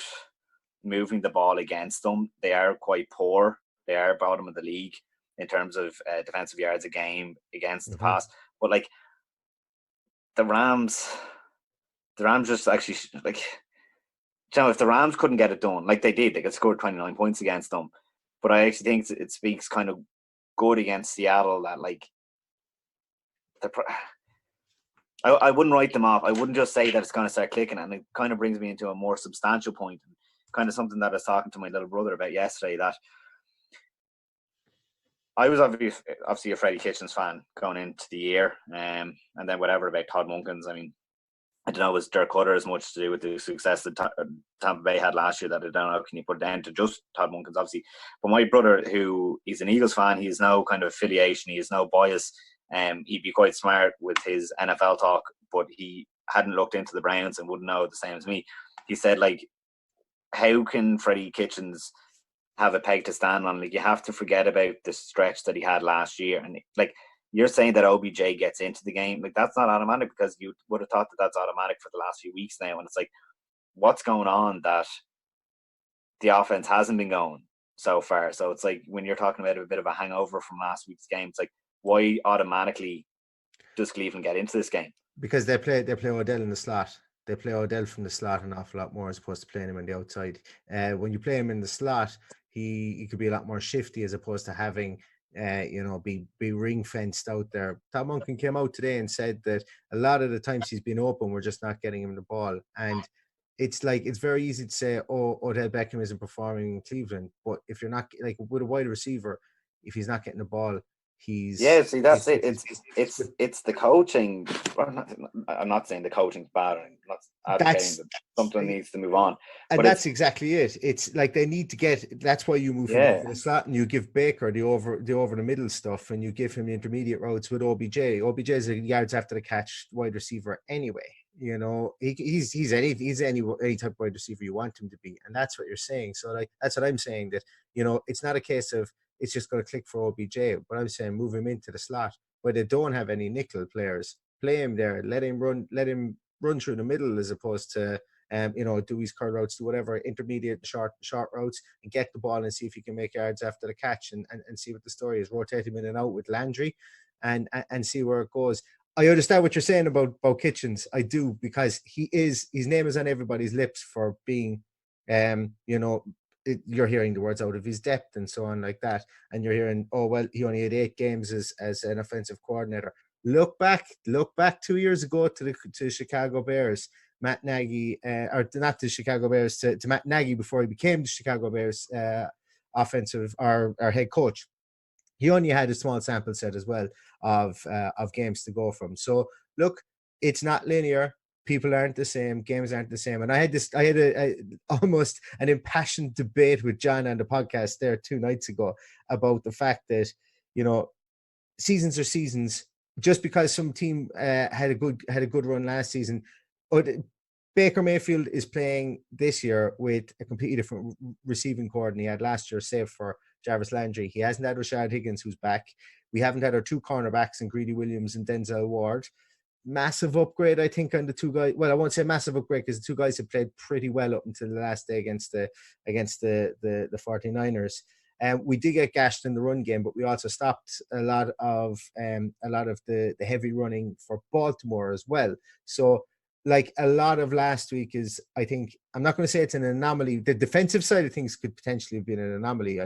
moving the ball against them, they are quite poor. They are bottom of the league in terms of defensive yards a game against the pass. But the Rams just actually if the Rams couldn't get it done like they did, they could score 29 points against them. But I actually think it speaks kind of good against Seattle that I wouldn't write them off. I wouldn't just say that it's going to start clicking, and it kind of brings me into a more substantial point, kind of something that I was talking to my little brother about yesterday, that I was obviously a Freddie Kitchens fan going into the year, and then whatever about Todd Munkins. I mean, I don't know, was Dirk Cutter as much to do with the success that Tampa Bay had last year that I don't know, can you put it down to just Todd Munkins, obviously. But my brother, who he's an Eagles fan, he has no kind of affiliation, he has no bias. He'd be quite smart with his NFL talk, but he hadn't looked into the Browns and wouldn't know the same as me. He said, like, how can Freddie Kitchens have a peg to stand on? Like, you have to forget about the stretch that he had last year. And like, you're saying that OBJ gets into the game, like, that's not automatic, because you would have thought that that's automatic for the last few weeks now. And it's like, what's going on that the offense hasn't been going so far? So it's like, when you're talking about a bit of a hangover from last week's game, it's like, why automatically does Cleveland get into this game? Because they play Odell in the slot. They play Odell from the slot an awful lot more as opposed to playing him on the outside. When you play him in the slot, he could be a lot more shifty as opposed to having be ring fenced out there. Tom Munkin came out today and said that a lot of the times he's been open, we're just not getting him the ball. And it's like, it's very easy to say, oh, Odell Beckham isn't performing in Cleveland. But if you're not, like, with a wide receiver, if he's not getting the ball, he's... Yeah, see, that's it. It's the coaching. I'm not saying the coaching's bad. I'm not advocating that something needs to move on. And that's exactly it. It's like they need to get... That's why you move him into the slot and you give Baker the over the middle stuff, and you give him the intermediate routes with OBJ. OBJ is a yards after the catch wide receiver anyway. You know, he's any type of wide receiver you want him to be, and that's what you're saying. So, like, that's what I'm saying, that, you know, it's not a case of it's just going to click for OBJ. But I'm saying move him into the slot where they don't have any nickel players. Play him there. Let him run through the middle as opposed to do his curl routes, do whatever, intermediate short routes, and get the ball and see if he can make yards after the catch, and see what the story is. Rotate him in and out with Landry, and see where it goes. I understand what you're saying about Kitchens. I do, because his name is on everybody's lips for being, you're hearing the words out of his depth and so on like that. And you're hearing, oh, well, he only had 8 games as an offensive coordinator. Look back 2 years ago to the Chicago Bears. Matt Nagy, or not the Chicago Bears, to Matt Nagy before he became the Chicago Bears offensive or head coach. He only had a small sample set as well of games to go from. So look, it's not linear. People aren't the same. Games aren't the same. And I had a almost an impassioned debate with John on the podcast there 2 nights ago about the fact that, you know, seasons are seasons. Just because some team had a good run last season, Baker Mayfield is playing this year with a completely different receiving core than he had last year, save for Jarvis Landry. He hasn't had Rashad Higgins, who's back. We haven't had our 2 cornerbacks in Greedy Williams and Denzel Ward. Massive upgrade, I think, on the 2 guys. Well, I won't say massive upgrade, because the 2 guys have played pretty well up until the last day against the 49ers. We did get gashed in the run game, but we also stopped a lot of the heavy running for Baltimore as well. So, like, a lot of last week is, I think, I'm not going to say it's an anomaly. The defensive side of things could potentially have been an anomaly.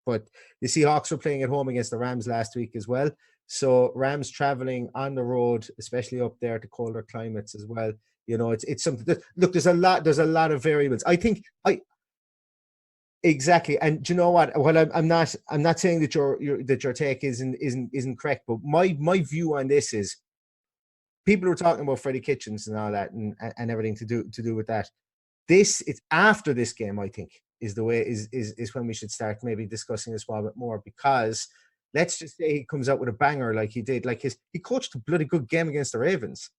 But the Seahawks were playing at home against the Rams last week as well. So Rams traveling on the road, especially up there to colder climates as well. You know, it's something that, look, there's a lot of variables. I think exactly. And do you know what? Well, I'm not saying that your take isn't correct, but my view on this is, people were talking about Freddie Kitchens and all that and everything to do with that. This, it's after this game, I think, is the way is when we should start maybe discussing this a small bit more, because let's just say he comes out with a banger like he did. Like, he coached a bloody good game against the Ravens.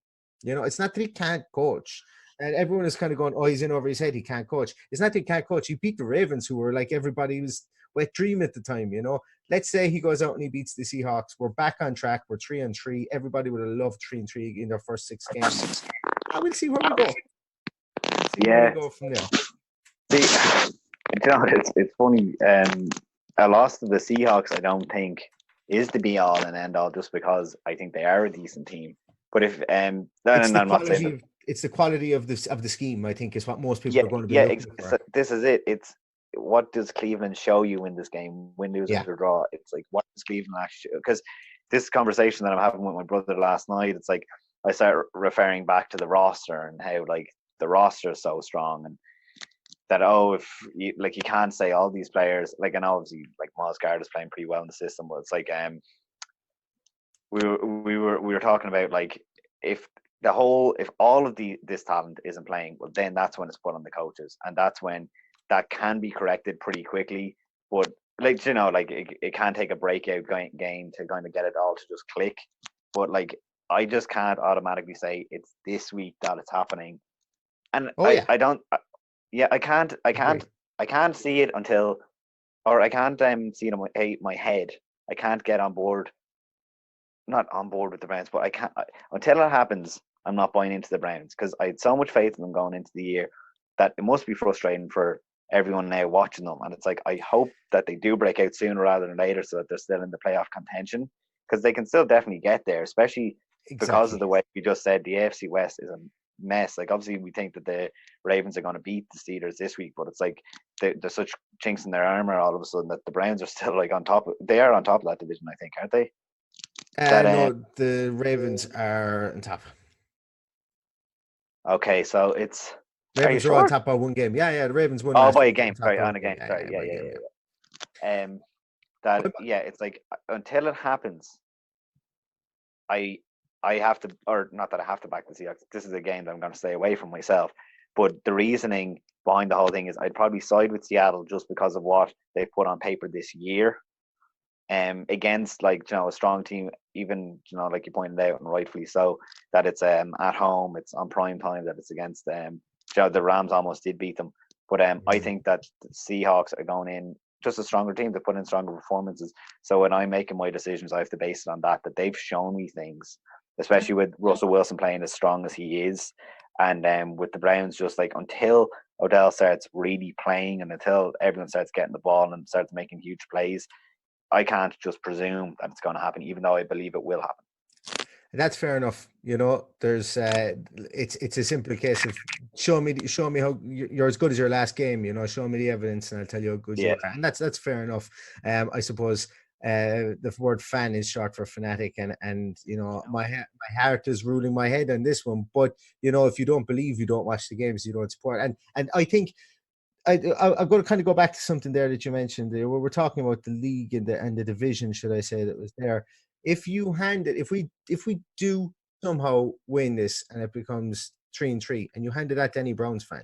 You know, it's not that he can't coach. And everyone is kind of going, oh, he's in over his head, he can't coach. It's not that he can't coach. He beat the Ravens, who were like, everybody was wet dream at the time, you know. Let's say he goes out and he beats the Seahawks. We're back on track. We're 3-3. Everybody would have loved 3-3 in their first 6 games. I will see where we go. Where we go from there. See, you know, it's funny. A loss to the Seahawks, I don't think, is the be all and end all, just because I think they are a decent team. But if it's the quality of the scheme, I think, is what most people are going to be looking for. This is it. It's, what does Cleveland show you in this game? Win, lose, or draw. It's like, what does Cleveland actually? Because this conversation that I'm having with my brother last night, it's like I start referring back to the roster and how, like, the roster is so strong. And that if you, like, you can't say all these players, like, and obviously like Miles Garrett's playing pretty well in the system, but it's like we were talking about, like, if all of this talent isn't playing, well, then that's when it's put on the coaches, and that's when that can be corrected pretty quickly. But, like, like, it can take a breakout game to kind of get it all to just click. But, like, I just can't automatically say it's this week that it's happening, and I don't. Yeah, I can't see it until, or I can't see it in my head. I can't get on board. Not on board with the Browns, but I can't until it happens. I'm not buying into the Browns because I had so much faith in them going into the year that it must be frustrating for everyone now watching them. And it's like, I hope that they do break out sooner rather than later so that they're still in the playoff contention, because they can still definitely get there, especially because of the way we just said the AFC West is a mess. Like, obviously we think that the Ravens are going to beat the Steelers this week, but it's like there's such chinks in their armor all of a sudden that the Browns are still like they are on top of that division, I think, aren't they? No, the Ravens are on top. Okay, so it's Ravens are on top by one game. Yeah, the Ravens won. Oh, by a game. Sorry, on a game. Sorry, yeah. It's like, until it happens, I have to, or not that I have to back the Seahawks. This is a game that I'm going to stay away from myself. But the reasoning behind the whole thing is I'd probably side with Seattle just because of what they've put on paper this year. Against, like, a strong team, even, like you pointed out, and rightfully so, that it's at home, it's on prime time, that it's against the Rams almost did beat them. But I think that the Seahawks are going in just a stronger team. They put in stronger performances. So when I'm making my decisions, I have to base it on that they've shown me things, especially with Russell Wilson playing as strong as he is. And with the Browns, just like, until Odell starts really playing and until everyone starts getting the ball and starts making huge plays, I can't just presume that it's going to happen, even though I believe it will happen. That's fair enough. There's it's a simple case of show me how you're as good as your last game. Show me the evidence, and I'll tell you how good you are. And that's fair enough. I suppose the word fan is short for fanatic, and my heart is ruling my head on this one. But if you don't believe, you don't watch the games, you don't support. And I think I'm going to kind of go back to something there that you mentioned there, where we're talking about the league and the division, should I say, that was there. If we do somehow win this and it becomes 3-3, and you handed that to any Browns fan,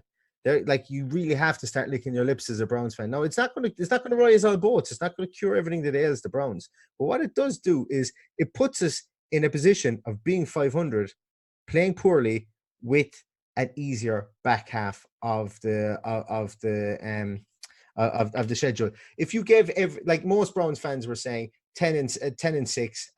like, you really have to start licking your lips as a Browns fan. Now, it's not going to rise all boats. It's not going to cure everything that ails the Browns. But what it does do is it puts us in a position of being 500, playing poorly, with an easier back half of the schedule. If you gave like most Browns fans were saying 10-6,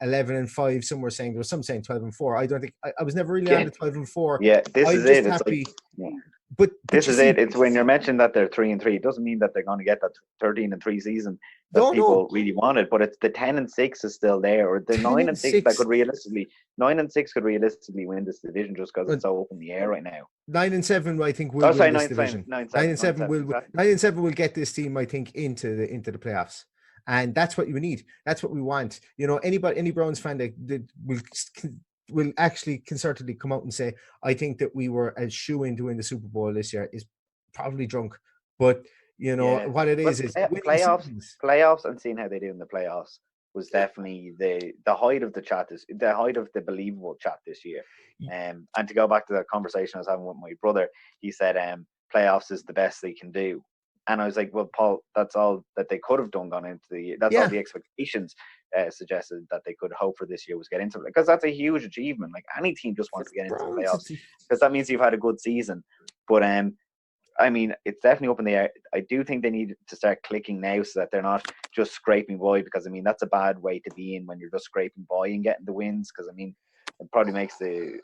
11-5, some were saying, there was some saying 12-4. I don't think I was never really on the 12-4. Yeah, this is it. Happy. It's like, but this is it. It's when you're mentioning that they're 3-3, it doesn't mean that they're going to get that 13-3 season that people really wanted. But it's the 10-6 is still there, or the 9-6 that could realistically 9-6 could realistically win this division just because it's so up in the air right now. 9-7, I think, will win this division. 9-7 will get this team, I think, into the playoffs. And that's what you need. That's what we want. Any Browns fan that will actually concertedly come out and say, I think that we were a shoo-in to win the Super Bowl this year, is probably drunk. But what it is playoffs, and seeing how they do in the playoffs was definitely the height of the chat, the height of the believable chat this year. And to go back to the conversation I was having with my brother, he said playoffs is the best they can do. And I was like, well, Paul, that's all that they could have done going into the year. That's all the expectations suggested that they could hope for this year was get into it. Because that's a huge achievement. Like, any team just wants to get into the playoffs, because that means you've had a good season. But I mean, it's definitely up in the air. I do think they need to start clicking now so that they're not just scraping by, because I mean, that's a bad way to be in when you're just scraping by and getting the wins. Because I mean, it probably makes the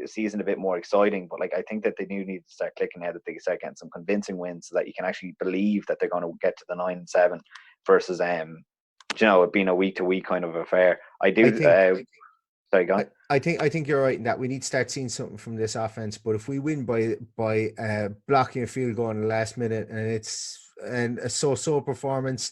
season a bit more exciting. But like, I think that they do need to start clicking now, that they start getting some convincing wins so that you can actually believe that they're going to get to the 9-7 versus it being a week to week kind of affair. I do. Sorry, go on. I think you're right in that we need to start seeing something from this offense. But if we win by blocking a field goal in the last minute, and it's a so-so performance,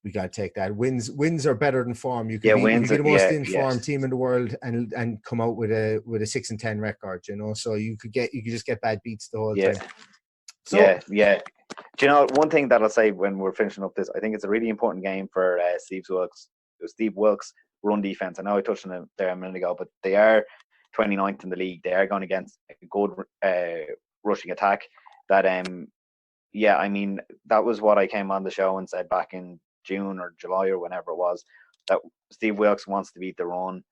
we got to take that. Wins are better than form. You can be the most informed team in the world and come out with a 6-10 record. So you could just get bad beats the whole time. So, yeah. Do you know one thing that I'll say when we're finishing up this? I think it's a really important game for Steve Wilkes' run defense. I know I touched on it there a minute ago, but they are 29th in the league. They are going against a good rushing attack. That I mean, that was what I came on the show and said back in June or July or whenever it was, that Steve Wilkes wants to beat the run,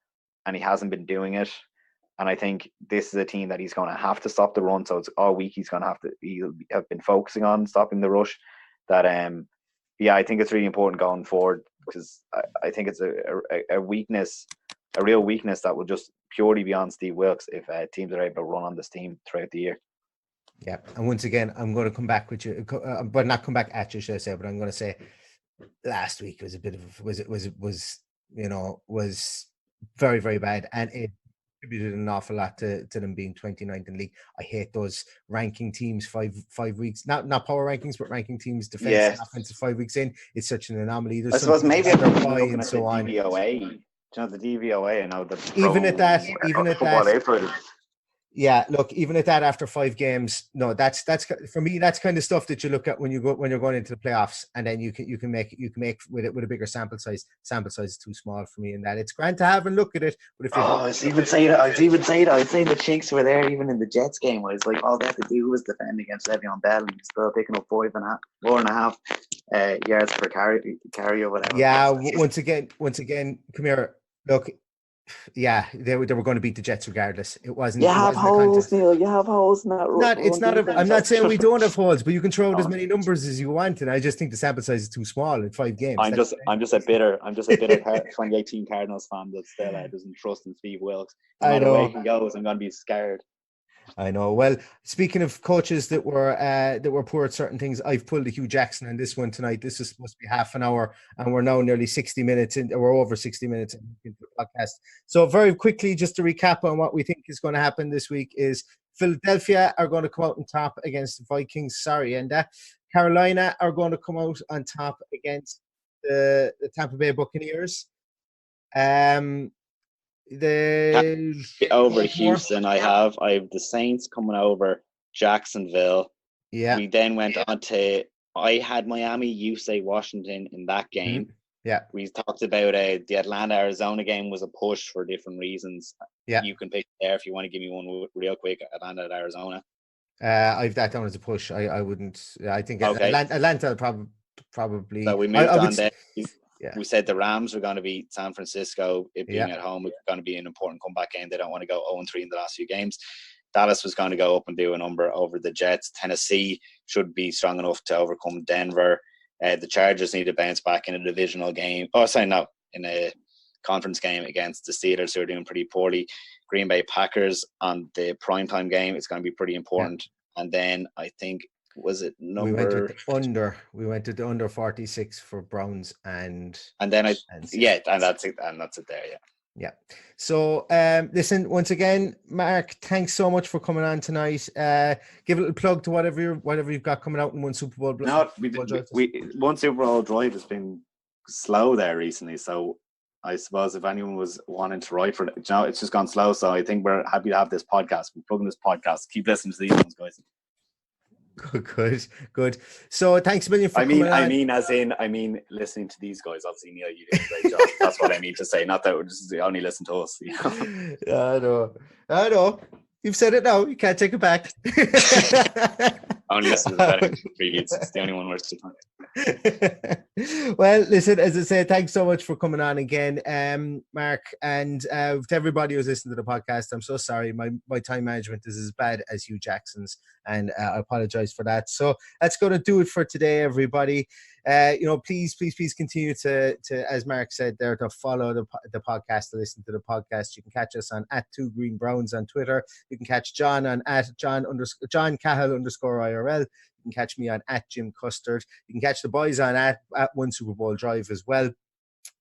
and he hasn't been doing it. And I think this is a team that he's going to have to stop the run. So it's all week he'll have been focusing on stopping the rush. That I think it's really important going forward, because I think it's a weakness, a real weakness that will just purely be on Steve Wilkes if teams are able to run on this team throughout the year. Yeah, and once again, I'm going to come back with you, but not come back at you, should I say? But I'm going to say, last week was a bit of was very, very bad, and it contributed an awful lot to them being 29th in the league. I hate those ranking teams 5 weeks, not power rankings, but ranking teams defense and offensive 5 weeks in. It's such an anomaly. I suppose maybe I'm looking at the DVOA. Do you know the DVOA? I know that even at that. Yeah, look, even at that, after 5 games, no, that's for me. That's kind of stuff that you look at when you're going into the playoffs, and then you can make with it with a bigger sample size. Sample size is too small for me, in that it's grand to have and look at it. But if I was even saying that. I was saying the Chinks were there even in the Jets game. I was like, all they had to do was defend against Le'Veon Bell, and he's still picking up 4.5 yards per carry or whatever. Yeah, once again, come here. Look. Yeah, they were going to beat the Jets regardless. It wasn't. You have holes, Neil. You have holes in that. I'm not saying we don't have holes, but you can throw out as many numbers as you want, and I just think the sample size is too small in 5 games. I'm just a bitter 2018 Cardinals fan that still doesn't trust in Steve Wilkes. No matter where he goes, I'm going to be scared. I know. Well, speaking of coaches that were poor at certain things, I've pulled a Hugh Jackson on this one tonight. This is supposed to be half an hour, and we're now nearly 60 minutes in. We're over 60 minutes into the podcast. So very quickly, just to recap on what we think is going to happen this week is Philadelphia are going to come out on top against the Vikings. Carolina are going to come out on top against the Tampa Bay Buccaneers. Over Houston, I have the Saints coming over Jacksonville. Yeah. We then went on to, I had Miami, you say Washington in that game. Mm-hmm. Yeah. We talked about the Atlanta-Arizona game was a push for different reasons. Yeah. You can pick there if you want to give me one real quick. Atlanta-Arizona. I've that down as a push. I wouldn't. I think Atlanta probably. So we moved on there. Yeah. We said the Rams were going to beat San Francisco. It being at home, it's going to be an important comeback game. They don't want to go 0-3 in the last few games. Dallas was going to go up and do a number over the Jets. Tennessee should be strong enough to overcome Denver. The Chargers need to bounce back in a divisional game. In a conference game against the Steelers, who are doing pretty poorly. Green Bay Packers on the primetime game. It's going to be pretty important. Yeah. And then I think, was it number? We went to the under 46 for Browns and then and that's it. And that's it there. Yeah. Yeah. So, listen, once again, Mark, thanks so much for coming on tonight. Give a little plug to whatever you've got coming out in one Super Bowl. One Super Bowl drive has been slow there recently. So I suppose if anyone was wanting to write for it, it's just gone slow. So I think we're happy to have this podcast. We're plugging this podcast. Keep listening to these ones, guys. Good. So thanks a million for coming on. I mean, listening to these guys. Obviously, Neil, you did a great job. That's what I mean to say. Not that they only listen to us. You know? I know. You've said it now. You can't take it back. Only listen to the previous. It's the only one worth the time. Well, listen, as I said, thanks so much for coming on again, Mark, and to everybody who's listening to the podcast. I'm so sorry. My time management is as bad as Hugh Jackson's, and I apologize for that. So that's going to do it for today, everybody. Please continue to, as Mark said there, to follow the podcast, to listen to the podcast. You can catch us on @2greenbrowns on Twitter. You can catch John on @John Cahill _IRL. You can catch me on @JimCustard. You can catch the boys on at One Super Bowl Drive as well.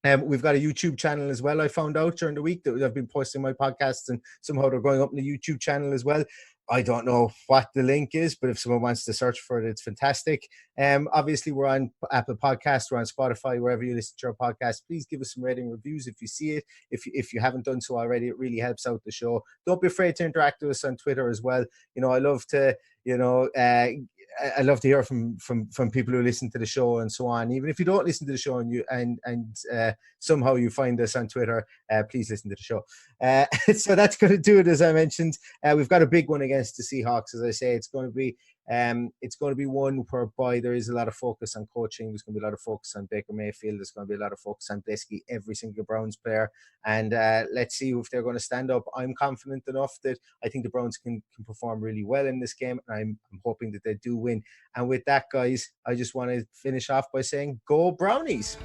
We've got a YouTube channel as well. I found out during the week that I've been posting my podcasts, and somehow they're going up in the YouTube channel as well. I don't know what the link is, but if someone wants to search for it, it's fantastic. Obviously, we're on Apple Podcasts, we're on Spotify, wherever you listen to our podcast. Please give us some rating reviews if you see it. If you haven't done so already, it really helps out the show. Don't be afraid to interact with us on Twitter as well. I love to, I love to hear from people who listen to the show and so on. Even if you don't listen to the show and somehow you find us on Twitter, please listen to the show. So that's going to do it. As I mentioned, we've got a big one against the Seahawks. As I say, it's going to be one whereby there is a lot of focus on coaching. There's going to be a lot of focus on Baker Mayfield. There's going to be a lot of focus on basically every single Browns player. And let's see if they're going to stand up. I'm confident enough that I think the Browns can perform really well in this game. And I'm hoping that they do win. And with that, guys, I just want to finish off by saying, go Brownies!